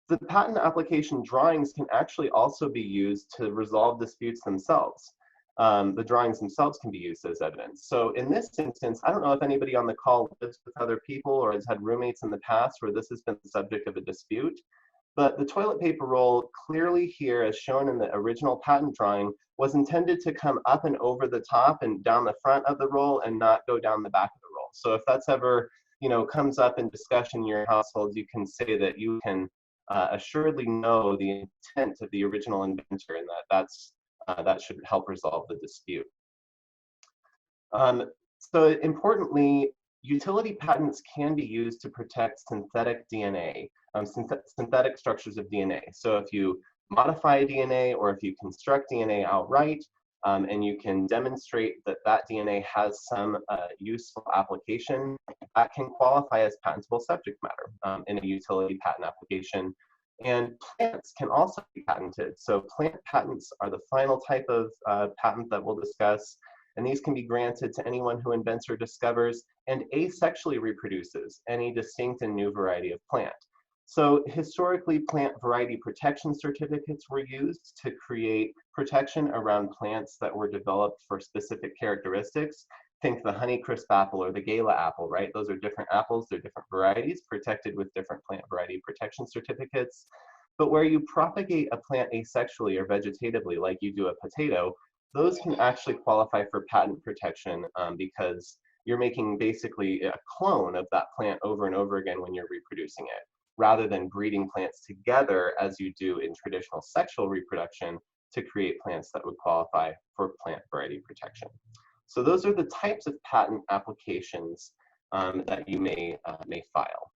The patent application drawings can actually also be used to resolve disputes themselves. The drawings themselves can be used as evidence. So in this instance, I don't know if anybody on the call lives with other people or has had roommates in the past where this has been the subject of a dispute. But the toilet paper roll clearly here, as shown in the original patent drawing, was intended to come up and over the top and down the front of the roll and not go down the back of the roll. So if that's ever, comes up in discussion in your household, you can say that you can assuredly know the intent of the original inventor, and that should help resolve the dispute. So importantly, utility patents can be used to protect synthetic DNA, synthetic structures of DNA. So if you modify DNA or if you construct DNA outright, and you can demonstrate that that DNA has some useful application, that can qualify as patentable subject matter in a utility patent application. And plants can also be patented. So plant patents are the final type of patent that we'll discuss. And these can be granted to anyone who invents or discovers and asexually reproduces any distinct and new variety of plant. So historically, plant variety protection certificates were used to create protection around plants that were developed for specific characteristics. Think the Honeycrisp apple or the Gala apple, right? Those are different apples, they're different varieties protected with different plant variety protection certificates. But where you propagate a plant asexually or vegetatively, like you do a potato, those can actually qualify for patent protection because you're making basically a clone of that plant over and over again when you're reproducing it, rather than breeding plants together as you do in traditional sexual reproduction to create plants that would qualify for plant variety protection. So those are the types of patent applications that you may file.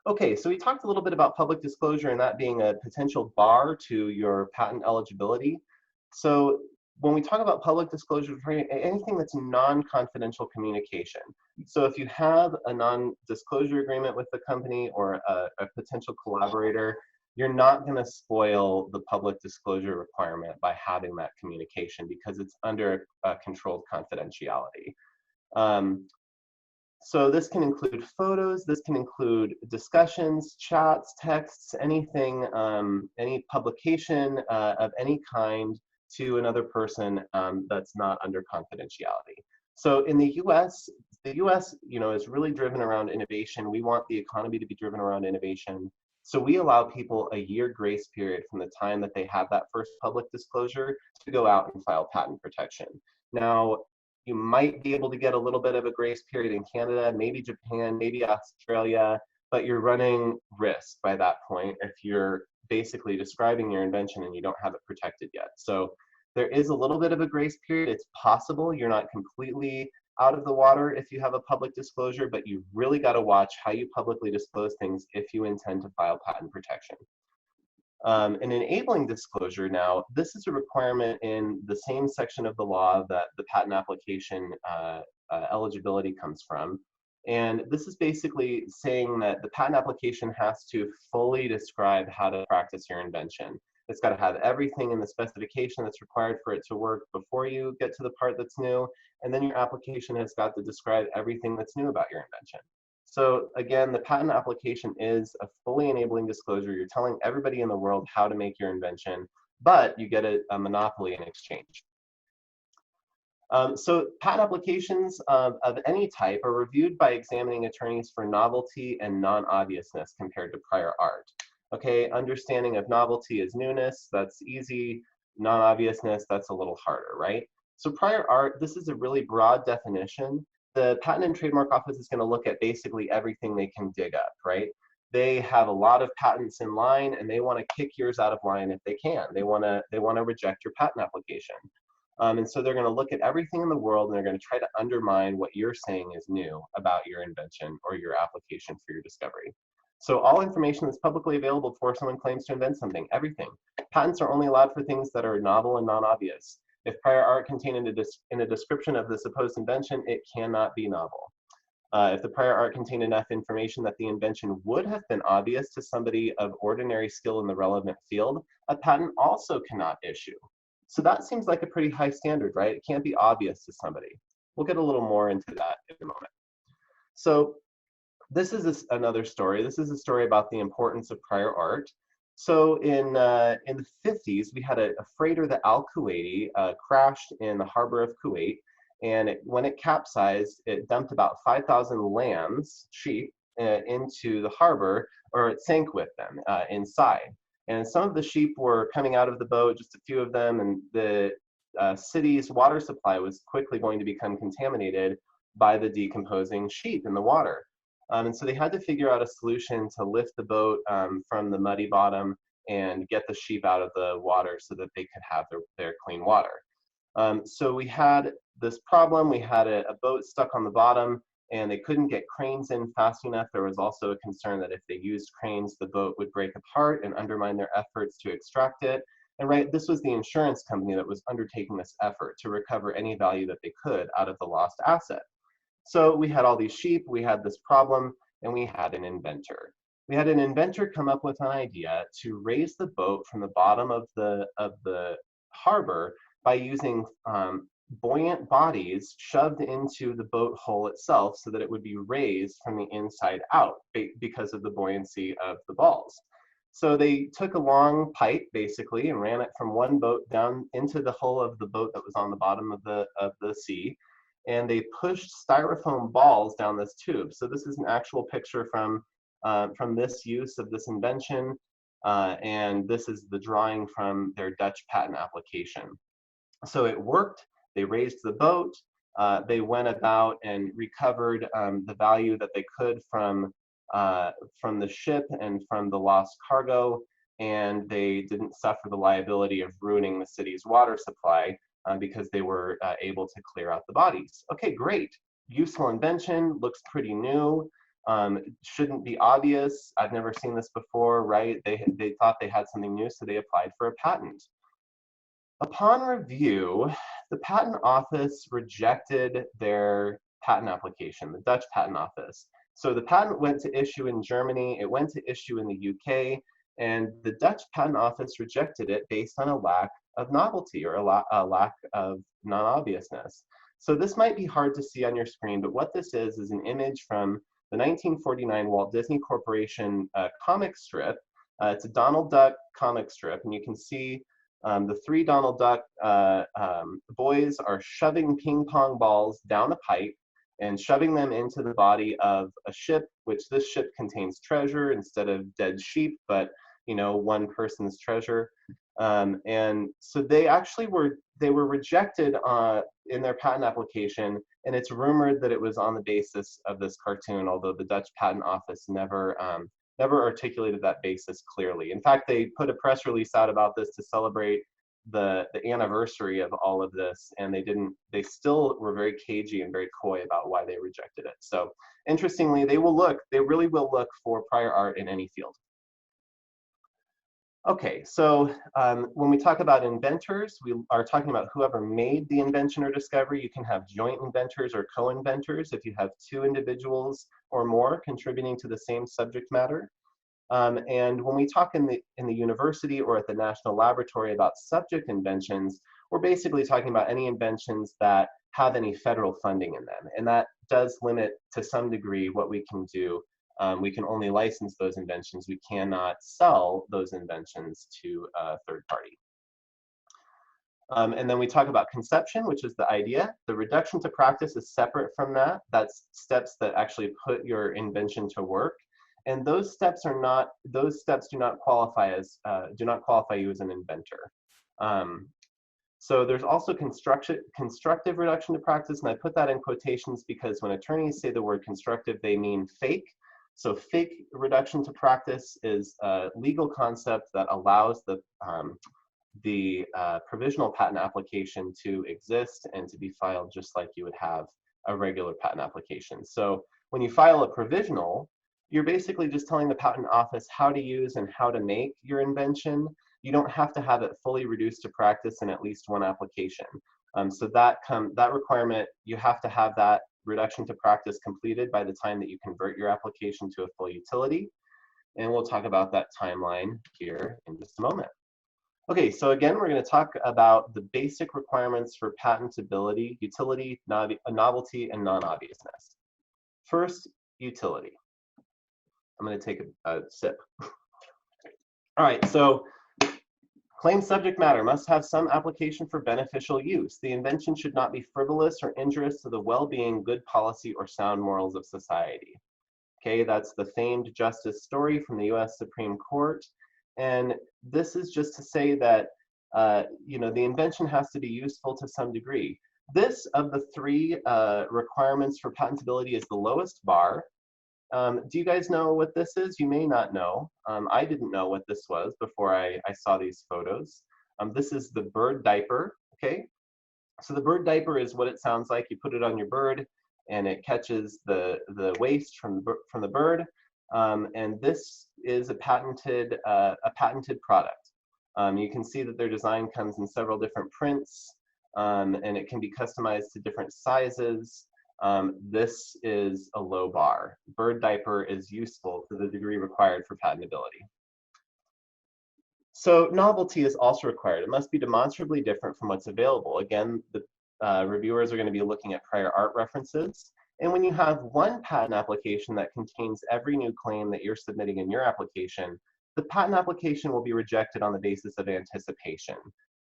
Okay, so we talked a little bit about public disclosure and that being a potential bar to your patent eligibility. So when we talk about public disclosure, anything that's non-confidential communication. So if you have a non-disclosure agreement with the company or a potential collaborator, you're not going to spoil the public disclosure requirement by having that communication because it's under controlled confidentiality. So this can include photos, this can include discussions, chats, texts, anything, any publication of any kind to another person that's not under confidentiality. So in the US, is really driven around innovation. We want the economy to be driven around innovation. So we allow people a year grace period from the time that they have that first public disclosure to go out and file patent protection. Now, you might be able to get a little bit of a grace period in Canada, maybe Japan, maybe Australia, but you're running risk by that point if you're basically describing your invention and you don't have it protected yet. So there is a little bit of a grace period. It's possible you're not completely out of the water if you have a public disclosure, but you really got to watch how you publicly disclose things if you intend to file patent protection. An enabling disclosure now, this is a requirement in the same section of the law that the patent application eligibility comes from. And this is basically saying that the patent application has to fully describe how to practice your invention. It's got to have everything in the specification that's required for it to work before you get to the part that's new. And then your application has got to describe everything that's new about your invention. So again, the patent application is a fully enabling disclosure. You're telling everybody in the world how to make your invention, but you get a monopoly in exchange. So patent applications of any type are reviewed by examining attorneys for novelty and non-obviousness compared to prior art. Okay, understanding of novelty is newness, that's easy. Non-obviousness, that's a little harder, right? So prior art, this is a really broad definition. The Patent and Trademark Office is going to look at basically everything they can dig up, right? They have a lot of patents in line and they want to kick yours out of line if they can. They want to reject your patent application. And so they're going to look at everything in the world and they're going to try to undermine what you're saying is new about your invention or your application for your discovery. So all information that's publicly available before someone claims to invent something, everything. Patents are only allowed for things that are novel and non-obvious. If prior art contained in a description of the supposed invention, it cannot be novel. If the prior art contained enough information that the invention would have been obvious to somebody of ordinary skill in the relevant field, a patent also cannot issue. So that seems like a pretty high standard, right? It can't be obvious to somebody. We'll get a little more into that in a moment. So this is another story. This is a story about the importance of prior art. So in the 50s, we had a freighter, the Al Kuwaiti, crashed in the harbor of Kuwait. And when it capsized, it dumped about 5,000 lambs, sheep, into the harbor, or it sank with them inside. And some of the sheep were coming out of the boat, just a few of them, and the city's water supply was quickly going to become contaminated by the decomposing sheep in the water. And so they had to figure out a solution to lift the boat from the muddy bottom and get the sheep out of the water so that they could have their clean water. So we had this problem. We had a boat stuck on the bottom, and they couldn't get cranes in fast enough. There was also a concern that if they used cranes, the boat would break apart and undermine their efforts to extract it. And right, this was the insurance company that was undertaking this effort to recover any value that they could out of the lost asset. So we had all these sheep, we had this problem, and we had an inventor. We had an inventor come up with an idea to raise the boat from the bottom of the harbor by using buoyant bodies shoved into the boat hull itself so that it would be raised from the inside out because of the buoyancy of the balls. So they took a long pipe basically and ran it from one boat down into the hull of the boat that was on the bottom of the sea, and they pushed styrofoam balls down this tube. So this is an actual picture from this use of this invention, and this is the drawing from their Dutch patent application. So it worked. They raised the boat. They went about and recovered the value that they could from the ship and from the lost cargo, and they didn't suffer the liability of ruining the city's water supply because they were able to clear out the bodies. Okay, great. Useful invention, looks pretty new. Shouldn't be obvious. I've never seen this before, right? They thought they had something new, so they applied for a patent. Upon review, the patent office rejected their patent application, the Dutch patent office. So the patent went to issue in Germany, it went to issue in the UK, and the Dutch patent office rejected it based on a lack of novelty or a lack of non-obviousness. So this might be hard to see on your screen, but what this is an image from the 1949 Walt Disney Corporation comic strip. It's a Donald Duck comic strip, and you can see the three Donald Duck boys are shoving ping pong balls down a pipe and shoving them into the body of a ship, which this ship contains treasure instead of dead sheep, but you know, one person's treasure. And so they actually were rejected in their patent application, and it's rumored that it was on the basis of this cartoon, although the Dutch patent office never articulated that basis clearly. In fact, they put a press release out about this to celebrate the anniversary of all of this, and they still were very cagey and very coy about why they rejected it. So interestingly, they really will look for prior art in any field. Okay, so when we talk about inventors, we are talking about whoever made the invention or discovery. You can have joint inventors or co-inventors if you have two individuals or more contributing to the same subject matter. And when we talk in the university or at the national laboratory about subject inventions, we're basically talking about any inventions that have any federal funding in them. And that does limit to some degree what we can do. We can only license those inventions. We cannot sell those inventions to a third party. And then we talk about conception, which is the idea. The reduction to practice is separate from that. That's steps that actually put your invention to work. And those steps do not qualify you as an inventor. So there's also constructive reduction to practice, and I put that in quotations because when attorneys say the word constructive, they mean fake. So fake reduction to practice is a legal concept that allows the provisional patent application to exist and to be filed just like you would have a regular patent application. So when you file a provisional, you're basically just telling the patent office how to use and how to make your invention. you don't have to have it fully reduced to practice in at least one application. So that requirement, you have to have that reduction to practice completed by the time that you convert your application to a full utility. And we'll talk about that timeline here in just a moment. Okay, so again, we're going to talk about the basic requirements for patentability, utility, novelty, and non-obviousness. First, utility. I'm going to take a sip. All right, so claim subject matter must have some application for beneficial use. The invention should not be frivolous or injurious to the well-being, good policy, or sound morals of society. Okay, that's the famed justice story from the US Supreme Court. And this is just to say that, you know, the invention has to be useful to some degree. This, of the three requirements for patentability, is the lowest bar. Do you guys know what this is? You may not know. I didn't know what this was before I saw these photos. This is the bird diaper, okay? So the bird diaper is what it sounds like. You put it on your bird and it catches the waste from the bird. And this is a patented product. You can see that their design comes in several different prints, and it can be customized to different sizes. This is a low bar. Bird diaper is useful to the degree required for patentability. So novelty is also required. It must be demonstrably different from what's available. Again, the reviewers are going to be looking at prior art references. And when you have one patent application that contains every new claim that you're submitting in your application, the patent application will be rejected on the basis of anticipation.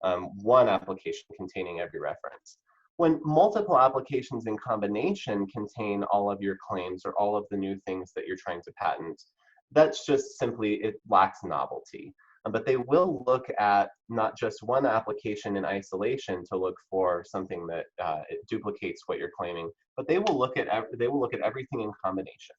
One application containing every reference. When multiple applications in combination contain all of your claims or all of the new things that you're trying to patent, that's just simply, it lacks novelty. But they will look at not just one application in isolation to look for something that it duplicates what you're claiming, but they will look at everything in combination.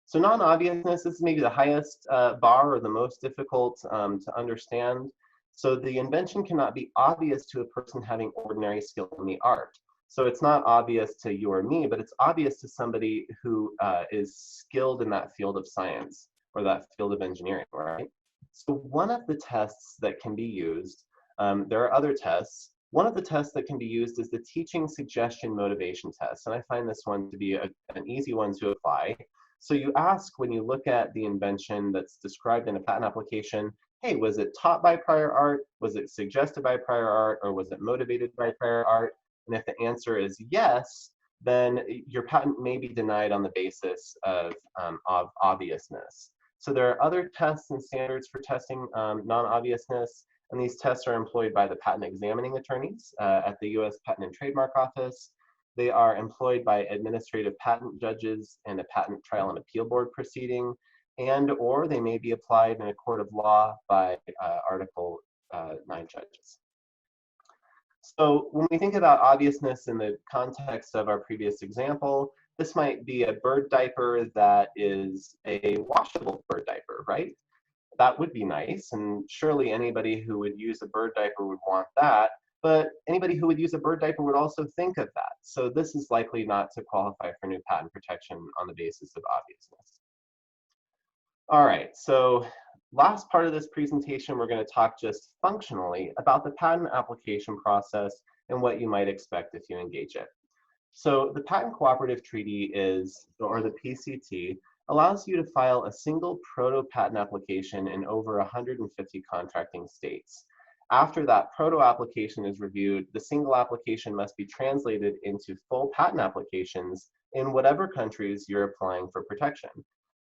So non-obviousness is maybe the highest bar or the most difficult to understand. So the invention cannot be obvious to a person having ordinary skill in the art. So it's not obvious to you or me, but it's obvious to somebody who is skilled in that field of science or that field of engineering, right? So one of the tests that can be used, there are other tests. One of the tests that can be used is the teaching suggestion motivation test. And I find this one to be an easy one to apply. So you ask, when you look at the invention that's described in a patent application, hey, was it taught by prior art? Was it suggested by prior art? Or was it motivated by prior art? And if the answer is yes, then your patent may be denied on the basis of obviousness. So there are other tests and standards for testing non-obviousness, and these tests are employed by the patent examining attorneys at the US Patent and Trademark Office. They are employed by administrative patent judges in a patent trial and appeal board proceeding, and or they may be applied in a court of law by Article 9 judges. So when we think about obviousness in the context of our previous example, this might be a bird diaper that is a washable bird diaper, right? That would be nice, and surely anybody who would use a bird diaper would want that, but anybody who would use a bird diaper would also think of that. So this is likely not to qualify for new patent protection on the basis of obviousness. All right, so last part of this presentation, we're going to talk just functionally about the patent application process and what you might expect if you engage it. So the Patent Cooperative Treaty or the PCT, allows you to file a single proto-patent application in over 150 contracting states. After that proto-application is reviewed, the single application must be translated into full patent applications in whatever countries you're applying for protection.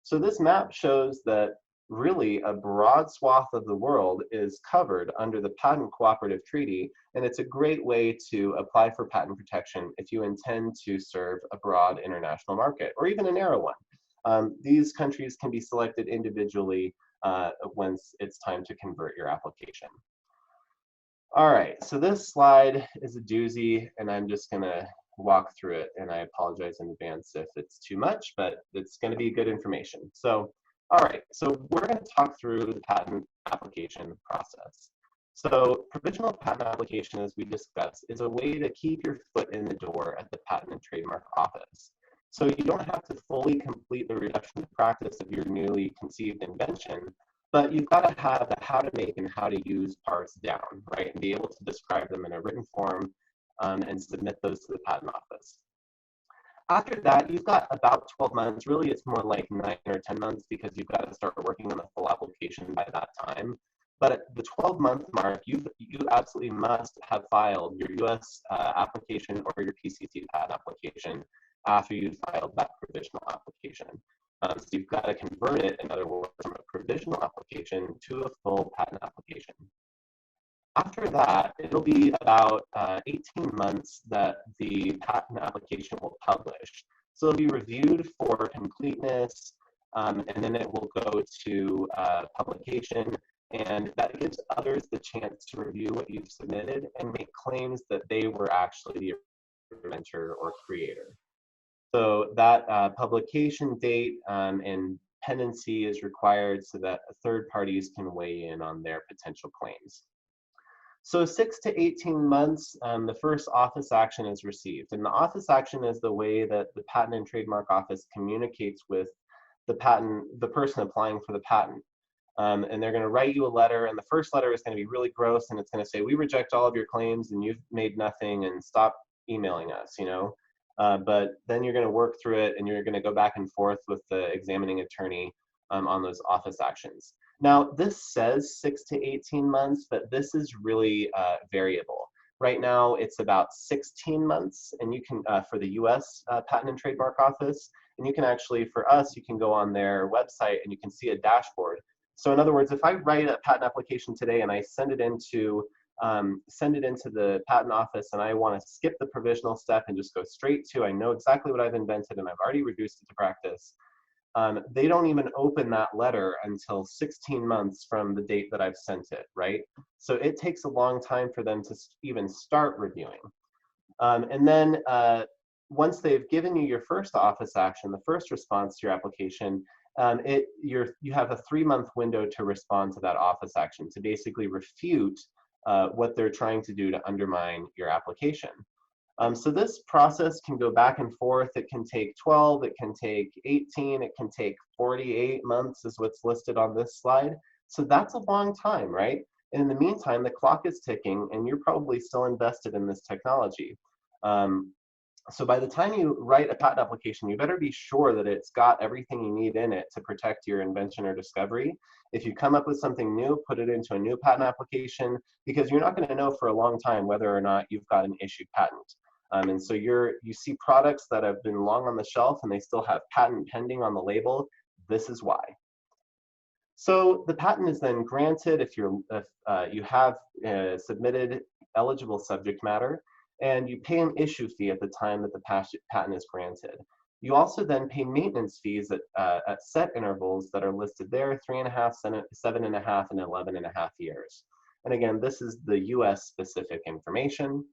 So this map shows that really a broad swath of the world is covered under the Patent Cooperative Treaty, and it's a great way to apply for patent protection if you intend to serve a broad international market, or even a narrow one. These countries can be selected individually once it's time to convert your application. All right, so this slide is a doozy, and I'm just gonna walk through it, and I apologize in advance if it's too much, but it's gonna be good information. So, all right, so we're gonna talk through the patent application process. So provisional patent application, as we discussed, is a way to keep your foot in the door at the Patent and Trademark Office. So you don't have to fully complete the reduction to practice of your newly conceived invention But you've got to have the how to make and how to use parts down, right? And be able to describe them in a written form and submit those to the patent office. After that, you've got about 12 months. Really, it's more like 9 or 10 months because you've got to start working on the full application by that time. But at the 12-month mark, you absolutely must have filed your US application or your PCT patent application after you've filed that provisional application. So you've got to convert it, in other words, from a provisional application to a full patent application. After that, it'll be about 18 months that the patent application will publish. So it'll be reviewed for completeness, and then it will go to publication, and that gives others the chance to review what you've submitted and make claims that they were actually the inventor or creator. So that publication date and pendency is required so that third parties can weigh in on their potential claims. So 6 to 18 months, the first office action is received. And the office action is the way that the Patent and Trademark Office communicates with the person applying for the patent. And they're going to write you a letter, and the first letter is going to be really gross, and it's going to say, we reject all of your claims and you've made nothing, and stop emailing us, you know. But then you're going to work through it, and you're going to go back and forth with the examining attorney on those office actions. Now, this says 6 to 18 months, but this is really variable. Right now, it's about 16 months, and you can for the U.S. Patent and Trademark Office, and you can actually, for us, you can go on their website and you can see a dashboard. So in other words, if I write a patent application today and I send it into the patent office and I want to skip the provisional step and just go straight to, I know exactly what I've invented and I've already reduced it to practice, they don't even open that letter until 16 months from the date that I've sent it, right? So it takes a long time for them to even start reviewing. And then once they've given you your first office action, the first response to your application, you have a 3-month window to respond to that office action, to basically refute what they're trying to do to undermine your application. So this process can go back and forth. It can take 12, it can take 18, it can take 48 months is what's listed on this slide. So that's a long time, right? And in the meantime, the clock is ticking and you're probably still invested in this technology. So by the time you write a patent application, you better be sure that it's got everything you need in it to protect your invention or discovery. If you come up with something new, put it into a new patent application, because you're not going to know for a long time whether or not you've got an issued patent. And so you see products that have been long on the shelf and they still have patent pending on the label. This is why. So the patent is then granted if you have submitted eligible subject matter, and you pay an issue fee at the time that the patent is granted. You also then pay maintenance fees at set intervals that are listed there, 3.5, 7.5, and 11.5 years. And again, this is the US specific information.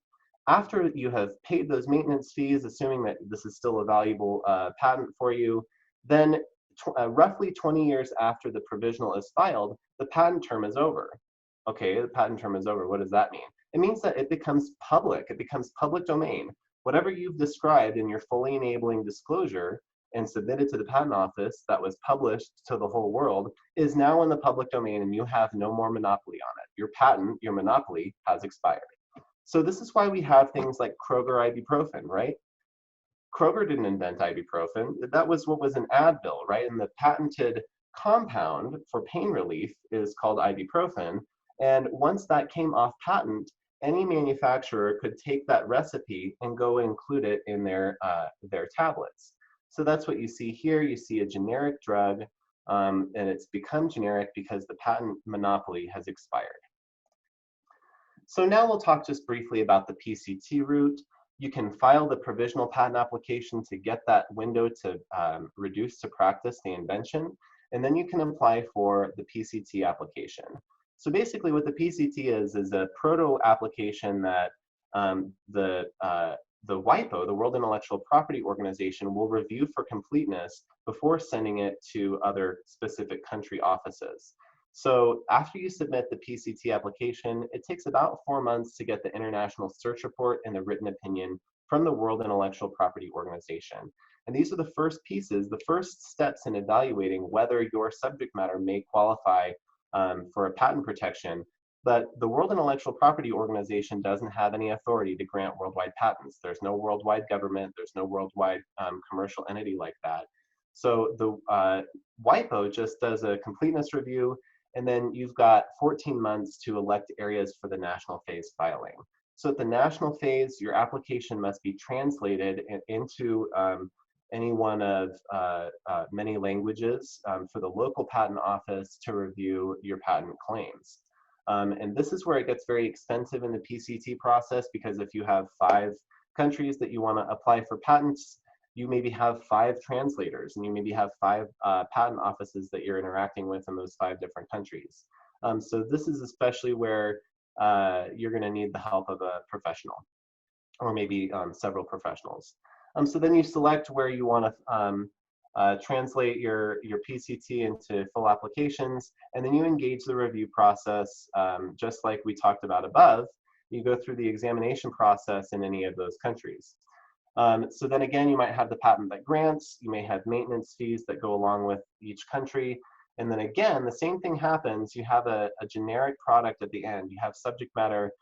After you have paid those maintenance fees, assuming that this is still a valuable patent for you, then roughly 20 years after the provisional is filed, the patent term is over. Okay, the patent term is over. What does that mean? It means that it becomes public. It becomes public domain. Whatever you've described in your fully enabling disclosure and submitted to the patent office that was published to the whole world is now in the public domain, and you have no more monopoly on it. Your patent, your monopoly, has expired. So this is why we have things like Kroger ibuprofen, right? Kroger didn't invent ibuprofen. That was what was in Advil, right? And the patented compound for pain relief is called ibuprofen. And once that came off patent, any manufacturer could take that recipe and go include it in their tablets. So that's what you see here. You see a generic drug, and it's become generic because the patent monopoly has expired. So now we'll talk just briefly about the PCT route. You can file the provisional patent application to get that window to reduce to practice the invention, and then you can apply for the PCT application. So basically what the PCT is a proto application that the WIPO, the World Intellectual Property Organization, will review for completeness before sending it to other specific country offices. So after you submit the PCT application, it takes about 4 months to get the international search report and the written opinion from the World Intellectual Property Organization. And these are the first pieces, the first steps in evaluating whether your subject matter may qualify for a patent protection. But the World Intellectual Property Organization doesn't have any authority to grant worldwide patents. There's no worldwide government, there's no worldwide commercial entity like that. So the WIPO just does a completeness review, and then you've got 14 months to elect areas for the national phase filing. So at the national phase, your application must be translated into any one of many languages for the local patent office to review your patent claims. And this is where it gets very expensive in the PCT process, because if you have 5 countries that you want to apply for patents, you maybe have 5 translators, and you maybe have 5 patent offices that you're interacting with in those 5 different countries. So this is especially where you're going to need the help of a professional, or maybe several professionals. So then you select where you want to translate your PCT into full applications, and then you engage the review process just like we talked about above. You go through the examination process in any of those countries. So then again, you might have the patent that grants, you may have maintenance fees that go along with each country, and then again, the same thing happens. You have a generic product at the end. You have subject matter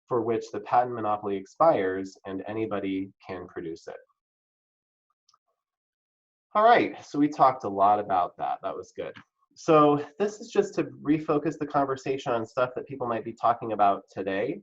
for which the patent monopoly expires and anybody can produce it. All right, so we talked a lot about that. That was good. So this is just to refocus the conversation on stuff that people might be talking about today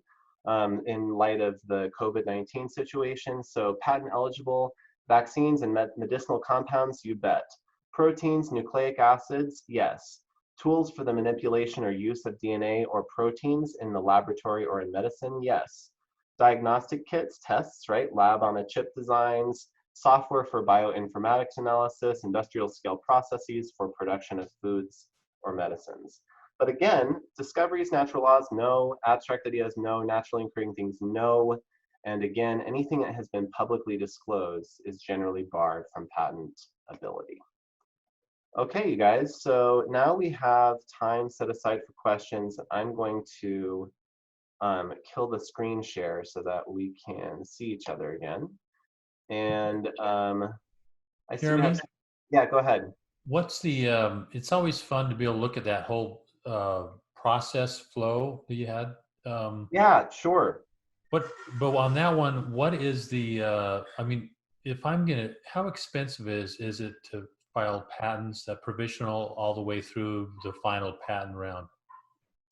in light of the COVID-19 situation. So patent eligible vaccines and medicinal compounds, you bet. Proteins, nucleic acids, yes. Tools for the manipulation or use of DNA or proteins in the laboratory or in medicine, yes. Diagnostic kits, tests, right? Lab on a chip designs, software for bioinformatics analysis, industrial scale processes for production of foods or medicines. But again, discoveries, natural laws, no. Abstract ideas, no. Naturally occurring things, no. And again, anything that has been publicly disclosed is generally barred from patentability. Okay, you guys, so now we have time set aside for questions. I'm going to kill the screen share so that we can see each other again. And I see. Jeremy? Yeah, go ahead. What's the, it's always fun to be able to look at that whole process flow that you had. Yeah, sure. But on that one, what is the, I mean, if I'm gonna, how expensive is it to file patents, that provisional all the way through the final patent round?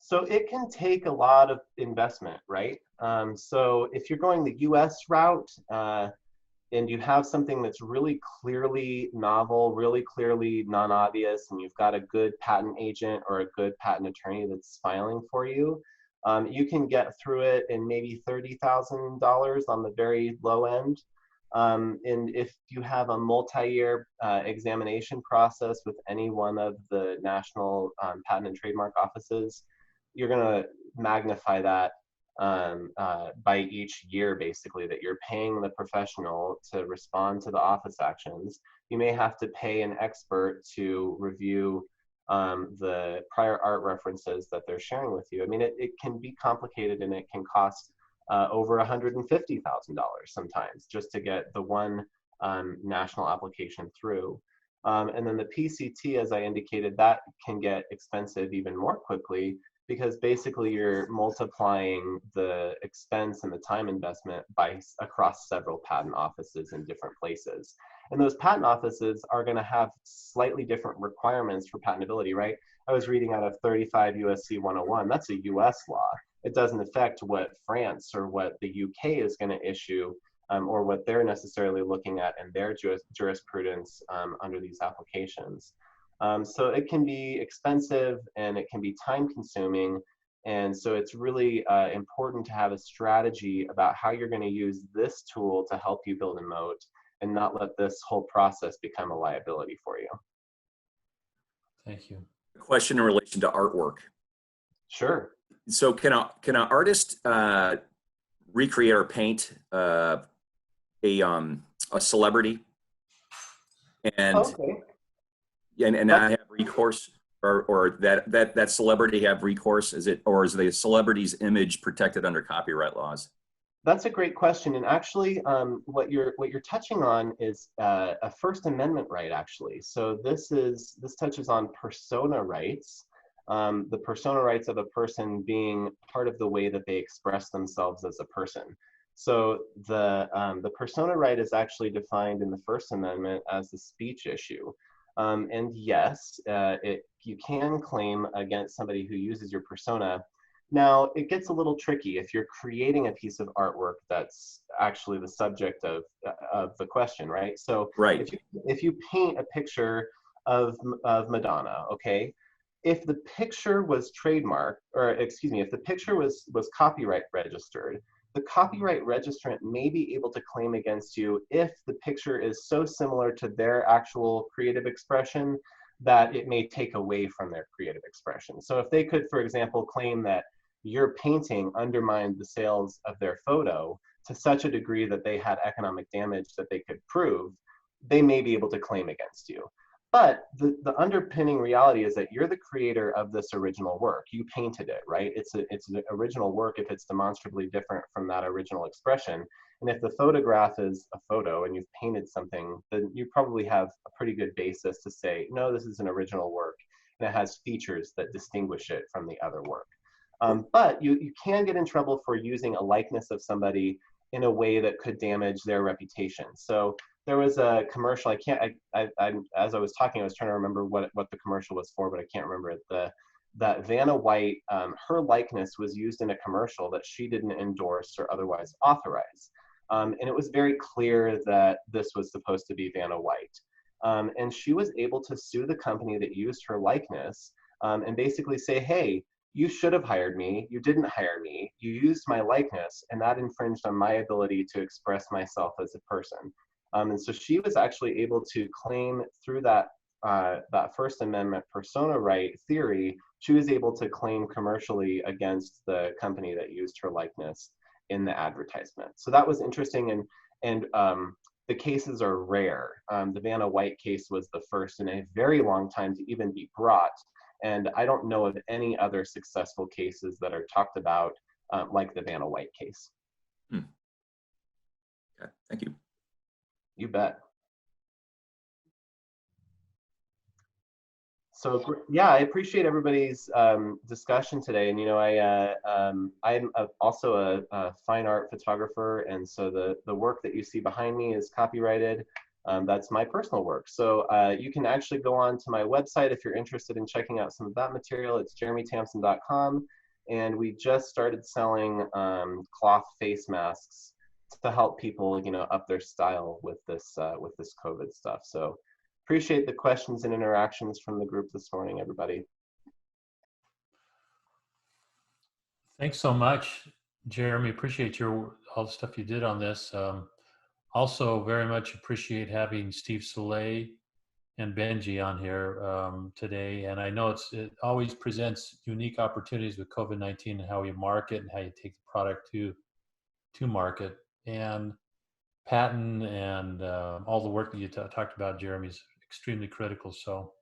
So it can take a lot of investment, right? So if you're going the US route, and you have something that's really clearly novel, really clearly non-obvious, and you've got a good patent agent or a good patent attorney that's filing for you, you can get through it in maybe $30,000 on the very low end. And if you have a multi-year examination process with any one of the national patent and trademark offices, you're going to magnify that by each year, basically, that you're paying the professional to respond to the office actions. You may have to pay an expert to review the prior art references that they're sharing with you. I mean, it can be complicated, and it can cost over $150,000 sometimes just to get the one national application through. And then the PCT, as I indicated, that can get expensive even more quickly, because basically you're multiplying the expense and the time investment by across several patent offices in different places. And those patent offices are going to have slightly different requirements for patentability, right? I was reading out of 35 USC 101. That's a US law. It doesn't affect what France or what the UK is going to issue, or what they're necessarily looking at in their jurisprudence under these applications. So it can be expensive, and it can be time consuming. And so it's really important to have a strategy about how you're going to use this tool to help you build a moat, and not let this whole process become a liability for you. Thank you. A question in relation to artwork. Sure. So can an artist recreate or paint a celebrity and okay. and not have recourse, or that celebrity have recourse? Is the celebrity's image protected under copyright laws? That's a great question, and actually, what you're touching on is a First Amendment right, actually. So this touches on persona rights, the persona rights of a person being part of the way that they express themselves as a person. So the persona right is actually defined in the First Amendment as the speech issue. And yes, you can claim against somebody who uses your persona. Now, it gets a little tricky if you're creating a piece of artwork that's actually the subject of the question, right? So Right. if you paint a picture of Madonna, okay, if the picture was trademarked, or excuse me, if the picture was copyright registered, the copyright registrant may be able to claim against you if the picture is so similar to their actual creative expression that it may take away from their creative expression. So if they could, for example, claim that your painting undermined the sales of their photo to such a degree that they had economic damage that they could prove, they may be able to claim against you. But the underpinning reality is that you're the creator of this original work. You painted it, right? It's an original work if it's demonstrably different from that original expression. And if the photograph is a photo and you've painted something, then you probably have a pretty good basis to say, no, this is an original work and it has features that distinguish it from the other work. But you can get in trouble for using a likeness of somebody in a way that could damage their reputation. So there was a commercial, as I was talking, I was trying to remember what the commercial was for, but I can't remember it. That Vanna White, her likeness was used in a commercial that she didn't endorse or otherwise authorize. And it was very clear that this was supposed to be Vanna White. And she was able to sue the company that used her likeness and basically say, hey, you should have hired me, you didn't hire me, you used my likeness, and that infringed on my ability to express myself as a person. And so she was actually able to claim through that First Amendment persona right theory, she was able to claim commercially against the company that used her likeness in the advertisement. So that was interesting, and the cases are rare. The Vanna White case was the first in a very long time to even be brought. And I don't know of any other successful cases that are talked about like the Vanna White case. Okay, thank you. You bet. So yeah, I appreciate everybody's discussion today. And you know, I'm also a fine art photographer, and so the work that you see behind me is copyrighted. That's my personal work. So you can actually go on to my website if you're interested in checking out some of that material. It's jeremythamson.com, and we just started selling cloth face masks to help people, you know, up their style with this COVID stuff. So appreciate the questions and interactions from the group this morning, everybody. Thanks so much, Jeremy. Appreciate all the stuff you did on this. Also, very much appreciate having Steve Soleil and Benji on here today. And I know it always presents unique opportunities with COVID-19 and how you market and how you take the product to market. And patent and all the work that you talked about, Jeremy, is extremely critical. So